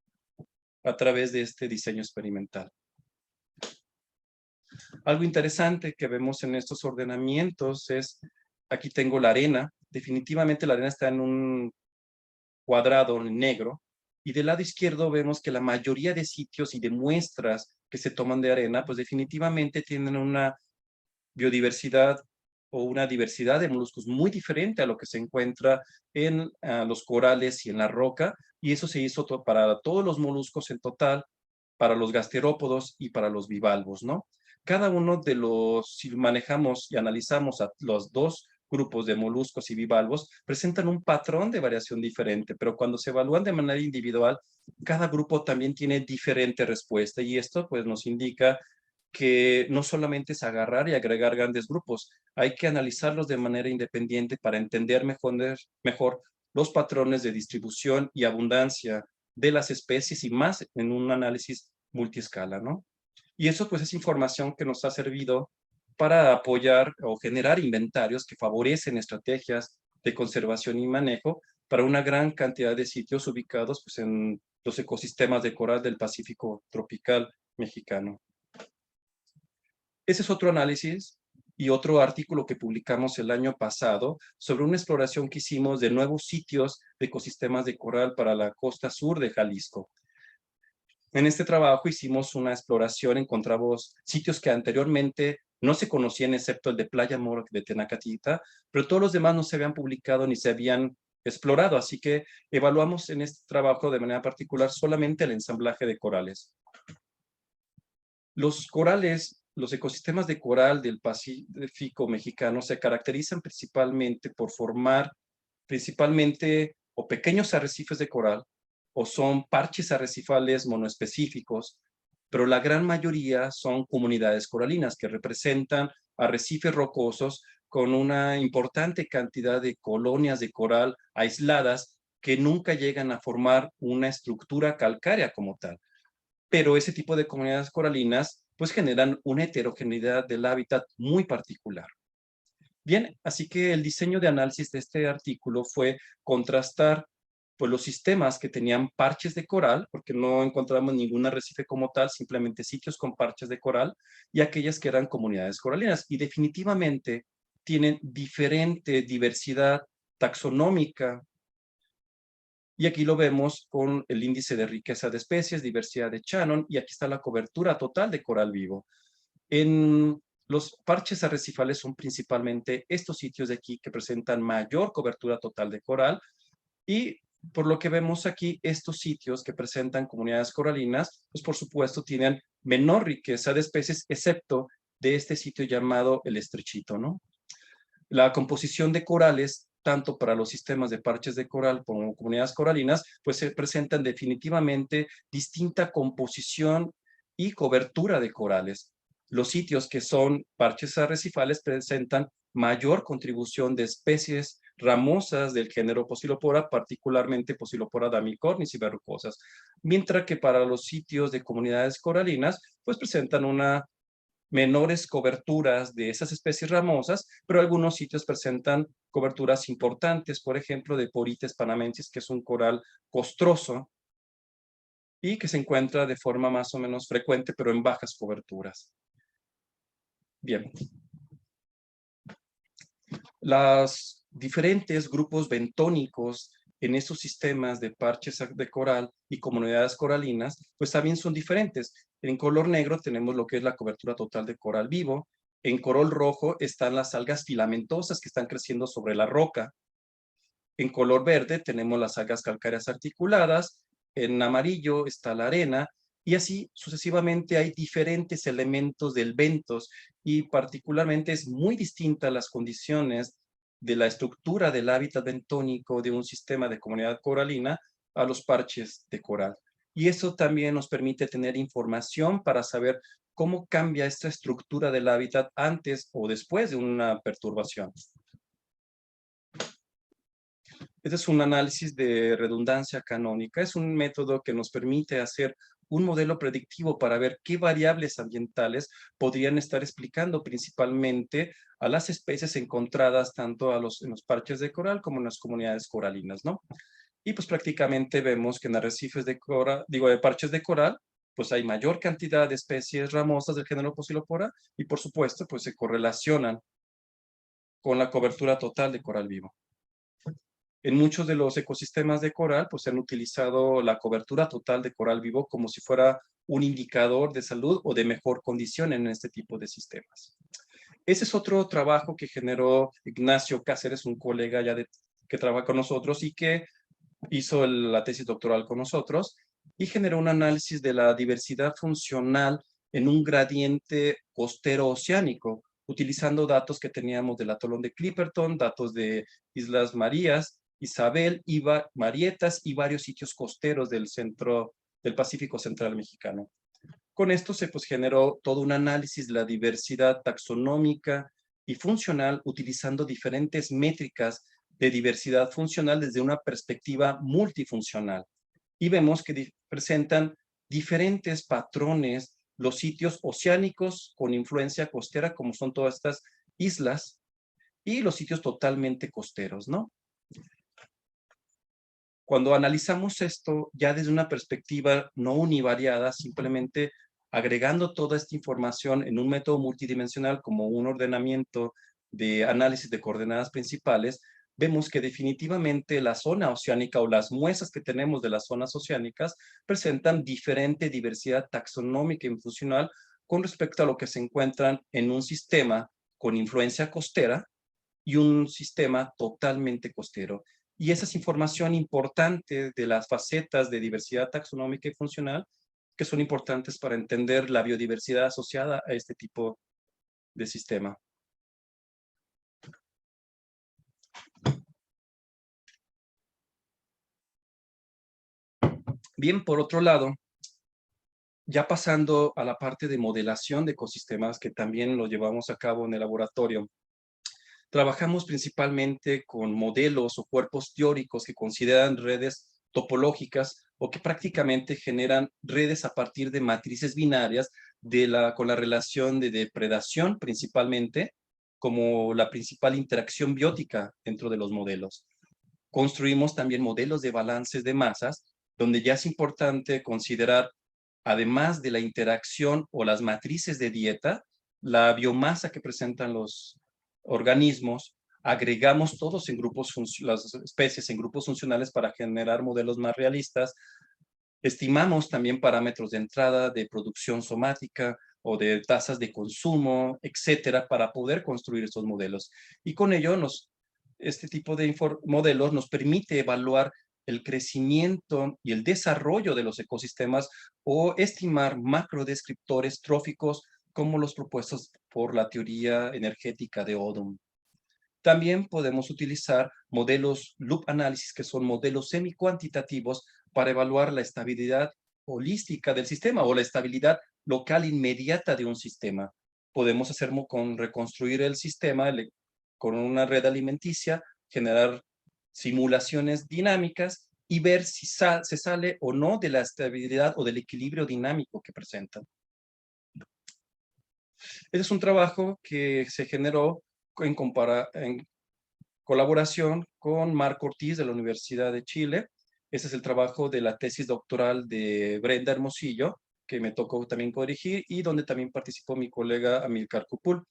a través de este diseño experimental. Algo interesante que vemos en estos ordenamientos es, aquí tengo la arena. Definitivamente la arena está en un cuadrado negro, y del lado izquierdo vemos que la mayoría de sitios y de muestras que se toman de arena, pues definitivamente tienen una biodiversidad o una diversidad de moluscos muy diferente a lo que se encuentra en los corales y en la roca, y eso se hizo para todos los moluscos en total, para los gasterópodos y para los bivalvos, ¿no? Cada uno de los, si manejamos y analizamos a los dos grupos de moluscos y bivalvos, presentan un patrón de variación diferente, pero cuando se evalúan de manera individual, cada grupo también tiene diferente respuesta, y esto pues nos indica que no solamente es agarrar y agregar grandes grupos, hay que analizarlos de manera independiente para entender mejor los patrones de distribución y abundancia de las especies, y más en un análisis multiescala, ¿no? Y eso pues es información que nos ha servido para apoyar o generar inventarios que favorecen estrategias de conservación y manejo para una gran cantidad de sitios ubicados pues en los ecosistemas de coral del Pacífico tropical mexicano. Ese es otro análisis y otro artículo que publicamos el año pasado sobre una exploración que hicimos de nuevos sitios de ecosistemas de coral para la costa sur de Jalisco. En este trabajo hicimos una exploración, encontramos sitios que anteriormente no se conocían, excepto el de Playa Mora de Tenacatita, pero todos los demás no se habían publicado ni se habían explorado, así que evaluamos en este trabajo de manera particular solamente el ensamblaje de corales. Los corales, los ecosistemas de coral del Pacífico mexicano se caracterizan principalmente por formar o pequeños arrecifes de coral, o son parches arrecifales monoespecíficos, pero la gran mayoría son comunidades coralinas que representan arrecifes rocosos con una importante cantidad de colonias de coral aisladas que nunca llegan a formar una estructura calcárea como tal. Pero ese tipo de comunidades coralinas pues generan una heterogeneidad del hábitat muy particular. Bien, así que el diseño de análisis de este artículo fue contrastar pues, los sistemas que tenían parches de coral, porque no encontramos ningún arrecife como tal, simplemente sitios con parches de coral, y aquellas que eran comunidades coralinas. Y definitivamente tienen diferente diversidad taxonómica. Y aquí lo vemos con el índice de riqueza de especies, diversidad de Shannon, y aquí está la cobertura total de coral vivo. En los parches arrecifales son principalmente estos sitios de aquí que presentan mayor cobertura total de coral, y por lo que vemos aquí, estos sitios que presentan comunidades coralinas, pues por supuesto tienen menor riqueza de especies, excepto de este sitio llamado el Estrechito, ¿no? La composición de corales, tanto para los sistemas de parches de coral como comunidades coralinas, pues se presentan definitivamente distinta composición y cobertura de corales. Los sitios que son parches arrecifales presentan mayor contribución de especies ramosas del género Posilopora, particularmente Posilopora damicornis y verrucosas, mientras que para los sitios de comunidades coralinas, pues presentan una menores coberturas de esas especies ramosas, pero algunos sitios presentan coberturas importantes, por ejemplo, de Porites panamensis, que es un coral costroso y que se encuentra de forma más o menos frecuente, pero en bajas coberturas. Bien. Los diferentes grupos bentónicos en estos sistemas de parches de coral y comunidades coralinas, pues también son diferentes. En color negro tenemos lo que es la cobertura total de coral vivo. En color rojo están las algas filamentosas que están creciendo sobre la roca. En color verde tenemos las algas calcáreas articuladas. En amarillo está la arena. Y así sucesivamente hay diferentes elementos del bentos y particularmente es muy distinta las condiciones de la estructura del hábitat bentónico de un sistema de comunidad coralina a los parches de coral. Y eso también nos permite tener información para saber cómo cambia esta estructura del hábitat antes o después de una perturbación. Este es un análisis de redundancia canónica. Es un método que nos permite hacer un modelo predictivo para ver qué variables ambientales podrían estar explicando principalmente a las especies encontradas tanto en los parches de coral como en las comunidades coralinas, ¿no? Y pues prácticamente vemos que en arrecifes de coral, de parches de coral, pues hay mayor cantidad de especies ramosas del género Posilopora y por supuesto pues se correlacionan con la cobertura total de coral vivo. En muchos de los ecosistemas de coral, pues se han utilizado la cobertura total de coral vivo como si fuera un indicador de salud o de mejor condición en este tipo de sistemas. Ese es otro trabajo que generó Ignacio Cáceres, un colega ya que trabaja con nosotros y que hizo la tesis doctoral con nosotros y generó un análisis de la diversidad funcional en un gradiente costero oceánico, utilizando datos que teníamos del atolón de Clipperton, datos de Islas Marías, Isabel, Marietas y varios sitios costeros del centro del Pacífico Central mexicano. Con esto se generó todo un análisis de la diversidad taxonómica y funcional utilizando diferentes métricas de diversidad funcional desde una perspectiva multifuncional. Y vemos que presentan diferentes patrones los sitios oceánicos con influencia costera, como son todas estas islas, y los sitios totalmente costeros, ¿no? Cuando analizamos esto ya desde una perspectiva no univariada, simplemente agregando toda esta información en un método multidimensional como un ordenamiento de análisis de coordenadas principales, vemos que definitivamente la zona oceánica o las muestras que tenemos de las zonas oceánicas presentan diferente diversidad taxonómica y funcional con respecto a lo que se encuentran en un sistema con influencia costera y un sistema totalmente costero. Y esa es información importante de las facetas de diversidad taxonómica y funcional que son importantes para entender la biodiversidad asociada a este tipo de sistema. Bien, por otro lado, ya pasando a la parte de modelación de ecosistemas, que también lo llevamos a cabo en el laboratorio, trabajamos principalmente con modelos o cuerpos teóricos que consideran redes topológicas o que prácticamente generan redes a partir de matrices binarias con la relación de depredación principalmente como la principal interacción biótica dentro de los modelos. Construimos también modelos de balances de masas, donde ya es importante considerar, además de la interacción o las matrices de dieta, la biomasa que presentan los organismos, agregamos todos en grupos, las especies en grupos funcionales para generar modelos más realistas. Estimamos también parámetros de entrada de producción somática o de tasas de consumo, etcétera, para poder construir estos modelos. Y con ello, este tipo de modelos nos permite evaluar el crecimiento y el desarrollo de los ecosistemas o estimar macrodescriptores tróficos como los propuestos por la teoría energética de Odum. También podemos utilizar modelos loop análisis, que son modelos semi-cuantitativos para evaluar la estabilidad holística del sistema o la estabilidad local inmediata de un sistema. Podemos reconstruir el sistema con una red alimenticia, generar simulaciones dinámicas y ver si se sale o no de la estabilidad o del equilibrio dinámico que presentan. Este es un trabajo que se generó en colaboración con Marco Ortiz de la Universidad de Chile. Ese es el trabajo de la tesis doctoral de Brenda Hermosillo, que me tocó también corregir, y donde también participó mi colega Amilcar Cupul.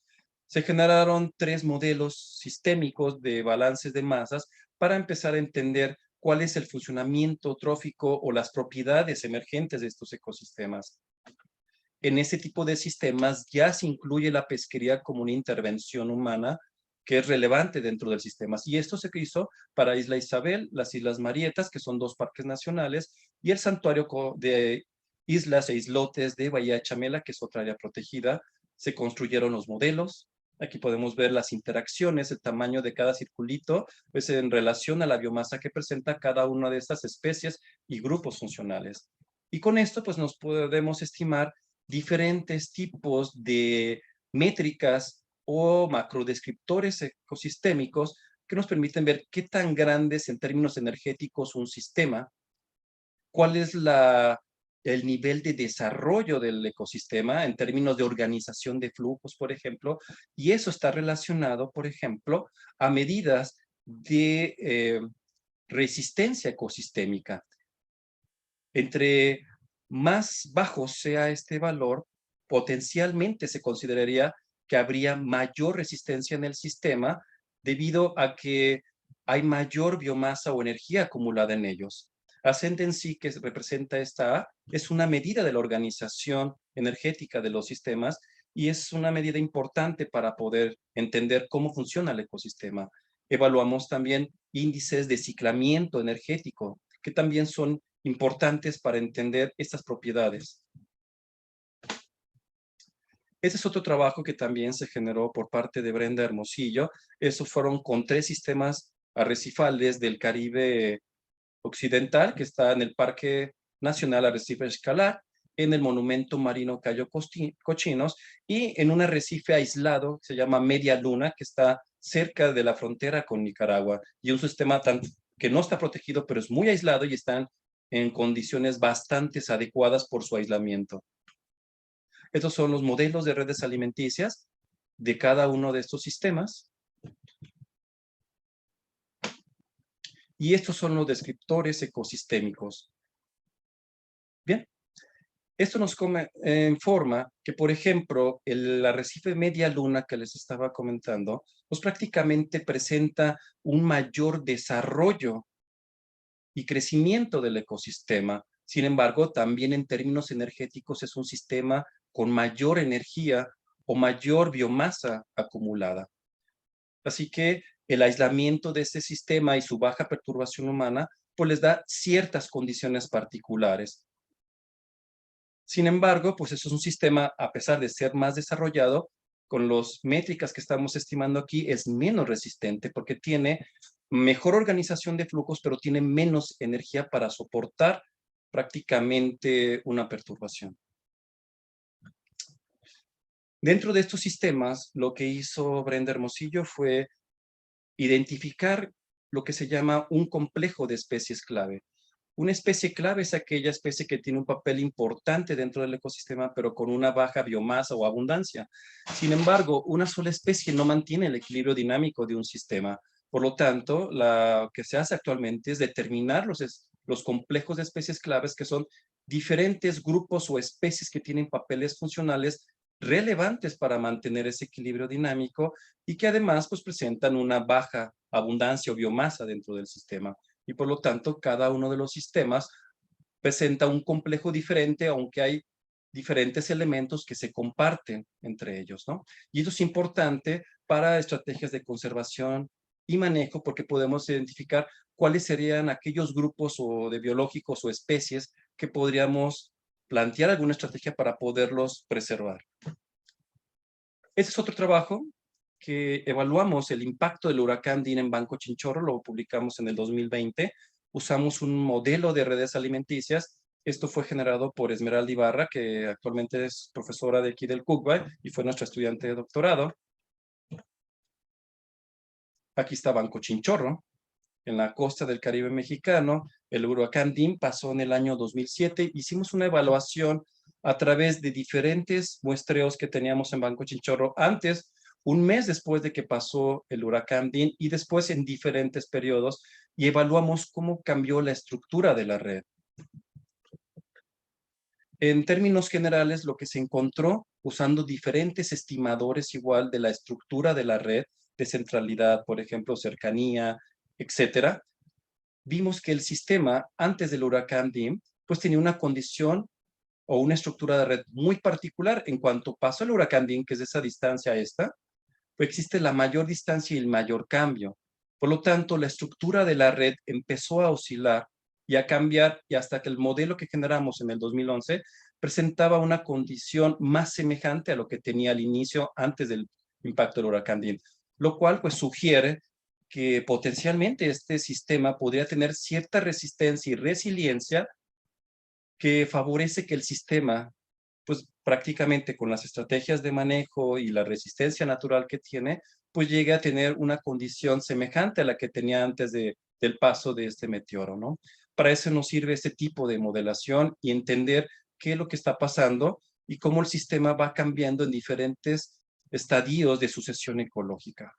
Se generaron 3 modelos sistémicos de balances de masas para empezar a entender cuál es el funcionamiento trófico o las propiedades emergentes de estos ecosistemas. En ese tipo de sistemas ya se incluye la pesquería como una intervención humana que es relevante dentro del sistema. Y esto se hizo para Isla Isabel, las Islas Marietas, que son 2 parques nacionales, y el santuario de islas e islotes de Bahía Chamela, que es otra área protegida. Se construyeron los modelos. Aquí podemos ver las interacciones, el tamaño de cada circulito, pues en relación a la biomasa que presenta cada una de estas especies y grupos funcionales. Y con esto, pues nos podemos estimar diferentes tipos de métricas o macrodescriptores ecosistémicos que nos permiten ver qué tan grande es en términos energéticos un sistema, cuál es el nivel de desarrollo del ecosistema en términos de organización de flujos, por ejemplo, y eso está relacionado, por ejemplo, a medidas de resistencia ecosistémica. Entre más bajo sea este valor, potencialmente se consideraría que habría mayor resistencia en el sistema debido a que hay mayor biomasa o energía acumulada en ellos. Ascendancy, que representa esta A, es una medida de la organización energética de los sistemas y es una medida importante para poder entender cómo funciona el ecosistema. Evaluamos también índices de ciclamiento energético, que también son importantes para entender estas propiedades. Este es otro trabajo que también se generó por parte de Brenda Hermosillo. Esos fueron con 3 sistemas arrecifales del Caribe Occidental, que está en el Parque Nacional Arrecife Escalar, en el Monumento Marino Cayo Cochinos y en un arrecife aislado que se llama Media Luna, que está cerca de la frontera con Nicaragua. Y un sistema que no está protegido, pero es muy aislado y están en condiciones bastante adecuadas por su aislamiento. Estos son los modelos de redes alimenticias de cada uno de estos sistemas. Y estos son los descriptores ecosistémicos. Bien, esto nos informa que, por ejemplo, el arrecife Media Luna que les estaba comentando, pues prácticamente presenta un mayor desarrollo y crecimiento del ecosistema. Sin embargo, también en términos energéticos es un sistema con mayor energía o mayor biomasa acumulada. Así que el aislamiento de este sistema y su baja perturbación humana, pues les da ciertas condiciones particulares. Sin embargo, pues eso es un sistema, a pesar de ser más desarrollado, con las métricas que estamos estimando aquí, es menos resistente porque tiene mejor organización de flujos, pero tiene menos energía para soportar prácticamente una perturbación. Dentro de estos sistemas, lo que hizo Brenda Hermosillo fue identificar lo que se llama un complejo de especies clave. Una especie clave es aquella especie que tiene un papel importante dentro del ecosistema, pero con una baja biomasa o abundancia. Sin embargo, una sola especie no mantiene el equilibrio dinámico de un sistema. Por lo tanto, lo que se hace actualmente es determinar los complejos de especies claves, que son diferentes grupos o especies que tienen papeles funcionales relevantes para mantener ese equilibrio dinámico y que además pues, presentan una baja abundancia o biomasa dentro del sistema. Y por lo tanto, cada uno de los sistemas presenta un complejo diferente, aunque hay diferentes elementos que se comparten entre ellos, ¿no? Y eso es importante para estrategias de conservación y manejo, porque podemos identificar cuáles serían aquellos grupos o de biológicos o especies que podríamos plantear alguna estrategia para poderlos preservar. Este es otro trabajo que evaluamos el impacto del huracán Dina en Banco Chinchorro, lo publicamos en el 2020. Usamos un modelo de redes alimenticias Esto fue generado por Esmeralda Ibarra, que actualmente es profesora de aquí del CUCBA y fue nuestra estudiante de doctorado. Aquí está Banco Chinchorro, en la costa del Caribe mexicano. El huracán Dean pasó en el año 2007. Hicimos una evaluación a través de diferentes muestreos que teníamos en Banco Chinchorro antes, un mes después de que pasó el huracán Dean y después en diferentes periodos, y evaluamos cómo cambió la estructura de la red. En términos generales, lo que se encontró usando diferentes estimadores igual de la estructura de la red, de centralidad, por ejemplo, cercanía, etcétera, vimos que el sistema antes del huracán Dean, pues tenía una condición o una estructura de red muy particular. En cuanto pasó el huracán Dean, que es de esa distancia a esta, pues existe la mayor distancia y el mayor cambio. Por lo tanto, la estructura de la red empezó a oscilar y a cambiar, y hasta que el modelo que generamos en el 2011 presentaba una condición más semejante a lo que tenía al inicio antes del impacto del huracán Dean, lo cual pues sugiere que potencialmente este sistema podría tener cierta resistencia y resiliencia que favorece que el sistema, pues prácticamente con las estrategias de manejo y la resistencia natural que tiene, pues llegue a tener una condición semejante a la que tenía antes del paso de este meteoro, ¿no? Para eso nos sirve este tipo de modelación y entender qué es lo que está pasando y cómo el sistema va cambiando en diferentes estadios de sucesión ecológica.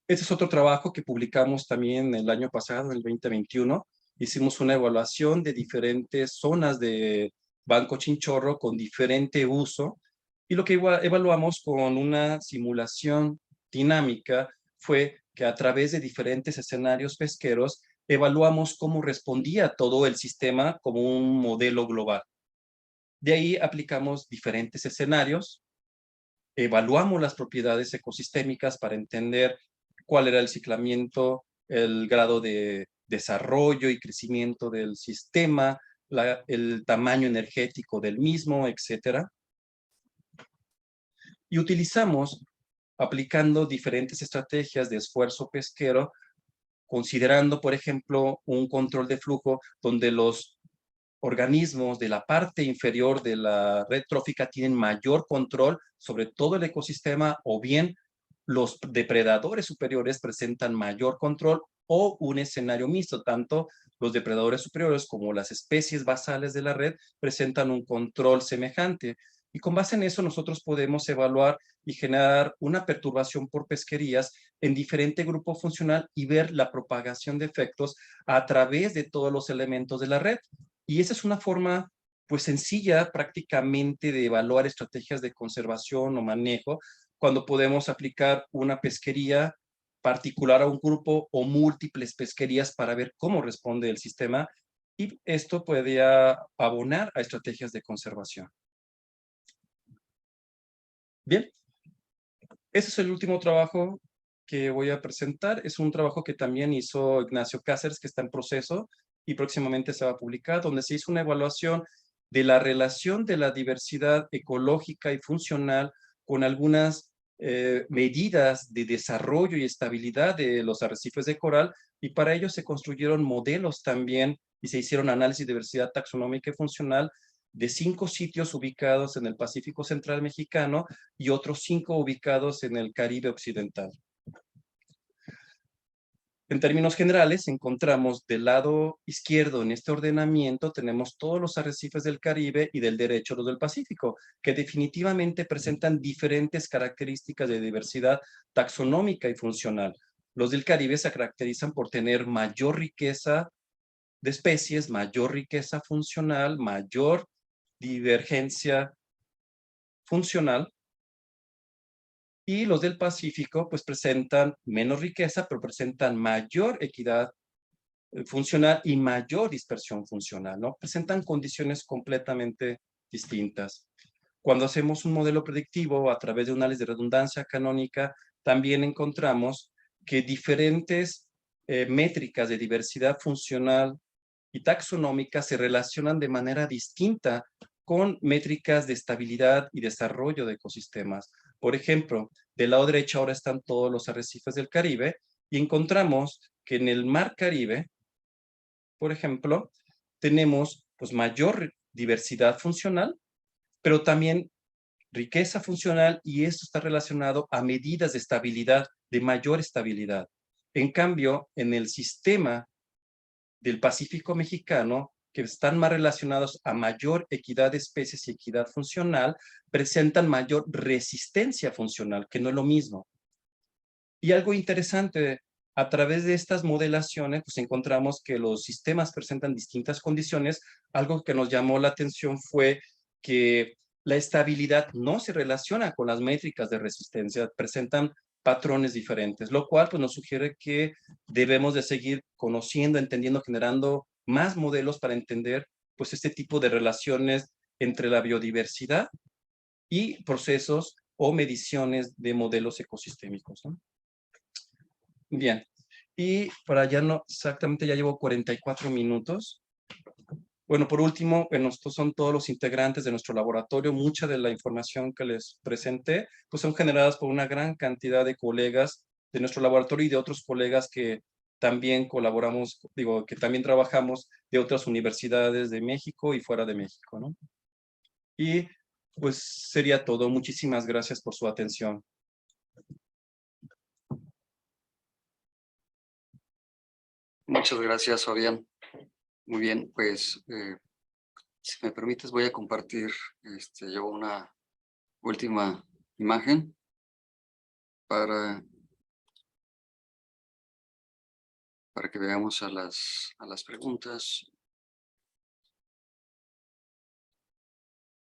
Este es otro trabajo que publicamos también el año pasado, en el 2021. Hicimos una evaluación de diferentes zonas de Banco Chinchorro con diferente uso, y lo que evaluamos con una simulación dinámica fue que a través de diferentes escenarios pesqueros evaluamos cómo respondía todo el sistema como un modelo global. De ahí aplicamos diferentes escenarios, evaluamos las propiedades ecosistémicas para entender cuál era el ciclamiento, el grado de desarrollo y crecimiento del sistema, el tamaño energético del mismo, etcétera. Y utilizamos, aplicando diferentes estrategias de esfuerzo pesquero, considerando, por ejemplo, un control de flujo donde los organismos de la parte inferior de la red trófica tienen mayor control sobre todo el ecosistema, o bien los depredadores superiores presentan mayor control, o un escenario mixto, tanto los depredadores superiores como las especies basales de la red presentan un control semejante. Y con base en eso nosotros podemos evaluar y generar una perturbación por pesquerías en diferente grupo funcional y ver la propagación de efectos a través de todos los elementos de la red. Y esa es una forma pues sencilla prácticamente de evaluar estrategias de conservación o manejo, cuando podemos aplicar una pesquería particular a un grupo o múltiples pesquerías para ver cómo responde el sistema, y esto puede abonar a estrategias de conservación. Bien, ese es el último trabajo que voy a presentar. Es un trabajo que también hizo Ignacio Cáceres, que está en proceso y próximamente se va a publicar, donde se hizo una evaluación de la relación de la diversidad ecológica y funcional con algunas medidas de desarrollo y estabilidad de los arrecifes de coral, y para ello se construyeron modelos también y se hicieron análisis de diversidad taxonómica y funcional de 5 sitios ubicados en el Pacífico Central mexicano y otros 5 ubicados en el Caribe Occidental. En términos generales, encontramos del lado izquierdo en este ordenamiento, tenemos todos los arrecifes del Caribe y del derecho los del Pacífico, que definitivamente presentan diferentes características de diversidad taxonómica y funcional. Los del Caribe se caracterizan por tener mayor riqueza de especies, mayor riqueza funcional, mayor divergencia funcional, y los del Pacífico pues presentan menos riqueza, pero presentan mayor equidad funcional y mayor dispersión funcional, ¿no? Presentan condiciones completamente distintas. Cuando hacemos un modelo predictivo a través de un análisis de redundancia canónica, también encontramos que diferentes métricas de diversidad funcional y taxonómica se relacionan de manera distinta con métricas de estabilidad y desarrollo de ecosistemas. Por ejemplo, del lado derecho ahora están todos los arrecifes del Caribe, y encontramos que en el Mar Caribe por ejemplo, tenemos pues mayor diversidad funcional, pero también riqueza funcional, y esto está relacionado a medidas de estabilidad, de mayor estabilidad. En cambio, en el sistema del Pacífico mexicano, que están más relacionados a mayor equidad de especies y equidad funcional, presentan mayor resistencia funcional, que no es lo mismo. Y algo interesante, a través de estas modelaciones, pues encontramos que los sistemas presentan distintas condiciones. Algo que nos llamó la atención fue que la estabilidad no se relaciona con las métricas de resistencia, presentan patrones diferentes, lo cual pues, nos sugiere que debemos de seguir conociendo, entendiendo, generando más modelos para entender pues, este tipo de relaciones entre la biodiversidad y procesos o mediciones de modelos ecosistémicos, ¿no? Bien, y para ya no, exactamente ya llevo 44 minutos. Bueno, por último, estos son todos los integrantes de nuestro laboratorio. Mucha de la información que les presenté, pues son generadas por una gran cantidad de colegas de nuestro laboratorio y de otros colegas que también colaboramos, digo, que también trabajamos de otras universidades de México y fuera de México, ¿no? Y pues sería todo. Muchísimas gracias por su atención. Muchas gracias, Fabián. Muy bien, pues si me permites voy a compartir yo una última imagen para que veamos a las preguntas.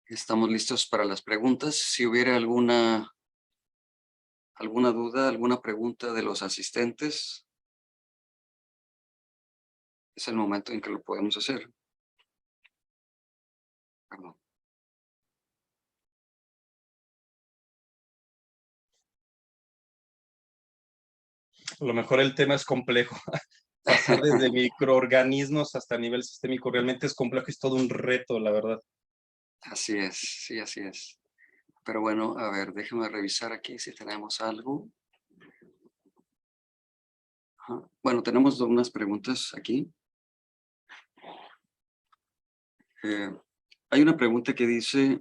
Estamos listos para las preguntas. Si hubiera alguna duda, alguna pregunta de los asistentes, es el momento en que lo podemos hacer. Perdón. A lo mejor el tema es complejo. Pasar desde microorganismos hasta nivel sistémico realmente es complejo, es todo un reto, la verdad. Así es, sí, así es. Pero bueno, a ver, déjeme revisar aquí si tenemos algo. Ajá. Bueno, tenemos unas preguntas aquí. Hay una pregunta que dice,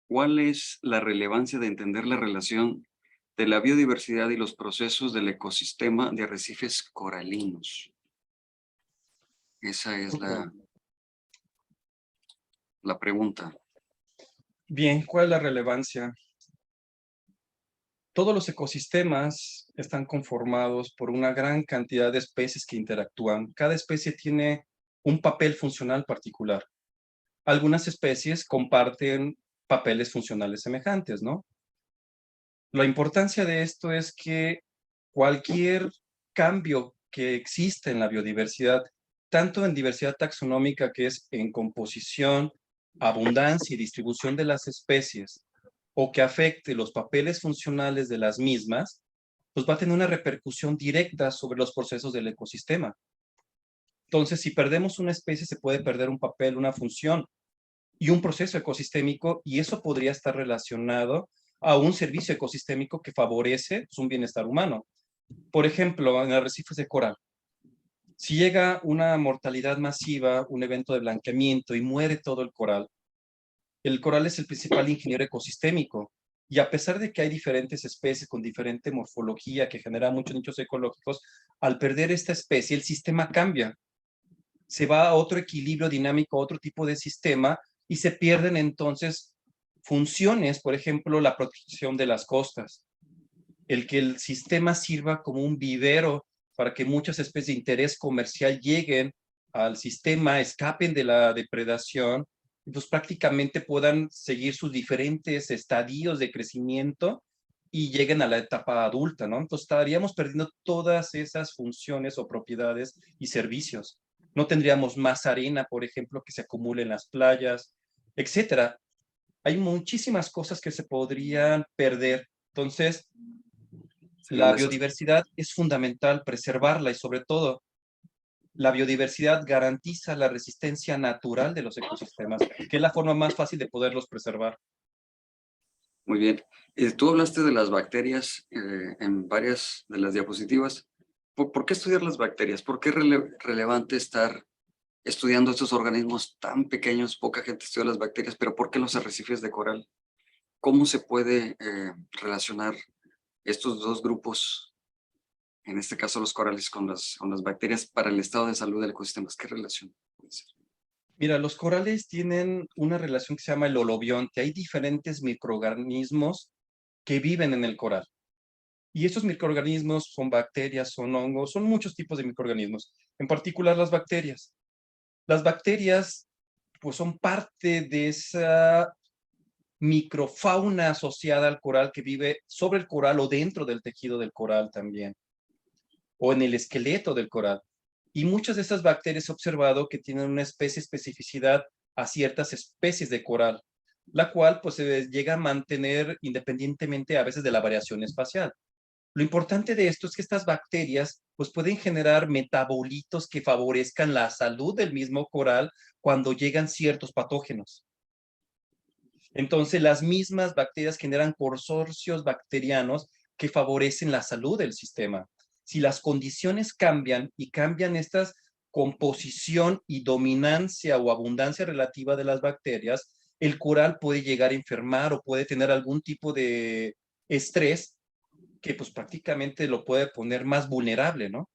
¿cuál es la relevancia de entender la relación de la biodiversidad y los procesos del ecosistema de arrecifes coralinos? Esa es la pregunta. Bien, ¿cuál es la relevancia? Todos los ecosistemas están conformados por una gran cantidad de especies que interactúan. Cada especie tiene un papel funcional particular. Algunas especies comparten papeles funcionales semejantes, ¿no? La importancia de esto es que cualquier cambio que existe en la biodiversidad, tanto en diversidad taxonómica, que es en composición, abundancia y distribución de las especies, o que afecte los papeles funcionales de las mismas, pues va a tener una repercusión directa sobre los procesos del ecosistema. Entonces, si perdemos una especie, se puede perder un papel, una función y un proceso ecosistémico, y eso podría estar relacionado a un servicio ecosistémico que favorece un bienestar humano. Por ejemplo, en arrecifes de coral, si llega una mortalidad masiva, un evento de blanqueamiento y muere todo el coral es el principal ingeniero ecosistémico. Y a pesar de que hay diferentes especies con diferente morfología que generan muchos nichos ecológicos, al perder esta especie, el sistema cambia. Se va a otro equilibrio dinámico, a otro tipo de sistema, y se pierden entonces funciones, por ejemplo, la protección de las costas, el que el sistema sirva como un vivero para que muchas especies de interés comercial lleguen al sistema, escapen de la depredación, y pues prácticamente puedan seguir sus diferentes estadios de crecimiento y lleguen a la etapa adulta, ¿no? Entonces estaríamos perdiendo todas esas funciones o propiedades y servicios. No tendríamos más arena, por ejemplo, que se acumule en las playas, etcétera. Hay muchísimas cosas que se podrían perder. Entonces, Sí, un la desastre. biodiversidad es fundamental preservarla, y sobre todo la biodiversidad garantiza la resistencia natural de los ecosistemas, que es la forma más fácil de poderlos preservar. Muy bien. Tú hablaste de las bacterias en varias de las diapositivas. ¿Por qué estudiar las bacterias? ¿Por qué es relevante estar estudiando estos organismos tan pequeños? Poca gente estudia las bacterias, pero ¿por qué los arrecifes de coral? ¿Cómo se puede relacionar estos dos grupos, en este caso los corales, con las bacterias para el estado de salud del ecosistema? ¿Qué relación puede ser? Mira, los corales tienen una relación que se llama el holobionte. Hay diferentes microorganismos que viven en el coral. Y estos microorganismos son bacterias, son hongos, son muchos tipos de microorganismos, en particular las bacterias. Las bacterias, pues, son parte de esa microfauna asociada al coral que vive sobre el coral o dentro del tejido del coral también, o en el esqueleto del coral. Y muchas de estas bacterias he observado que tienen una especificidad a ciertas especies de coral, la cual pues se llega a mantener independientemente a veces de la variación espacial. Lo importante de esto es que estas bacterias pues pueden generar metabolitos que favorezcan la salud del mismo coral cuando llegan ciertos patógenos. Entonces, las mismas bacterias generan consorcios bacterianos que favorecen la salud del sistema. Si las condiciones cambian y cambian esta composición y dominancia o abundancia relativa de las bacterias, el coral puede llegar a enfermar o puede tener algún tipo de estrés que pues prácticamente lo puede poner más vulnerable, ¿no?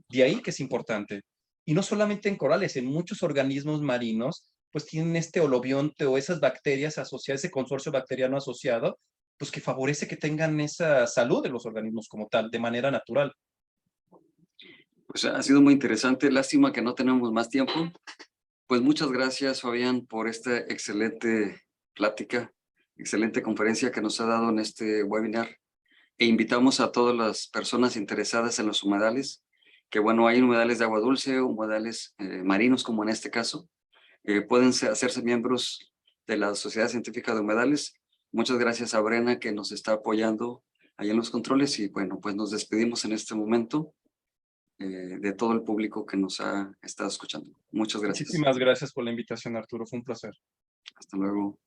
De ahí que es importante. Y no solamente en corales, en muchos organismos marinos, pues tienen este holobionte o esas bacterias asociadas, ese consorcio bacteriano asociado, pues que favorece que tengan esa salud de los organismos como tal, de manera natural. Pues ha sido muy interesante. Lástima que no tenemos más tiempo. Pues muchas gracias, Fabián, por esta excelente plática, excelente conferencia que nos ha dado en este webinar. E invitamos a todas las personas interesadas en los humedales, que bueno, hay humedales de agua dulce, humedales marinos, como en este caso. Pueden hacerse miembros de la Sociedad Científica de Humedales. Muchas gracias a Brena, que nos está apoyando ahí en los controles, y bueno, pues nos despedimos en este momento de todo el público que nos ha estado escuchando. Muchas gracias. Muchísimas gracias por la invitación, Arturo. Fue un placer. Hasta luego.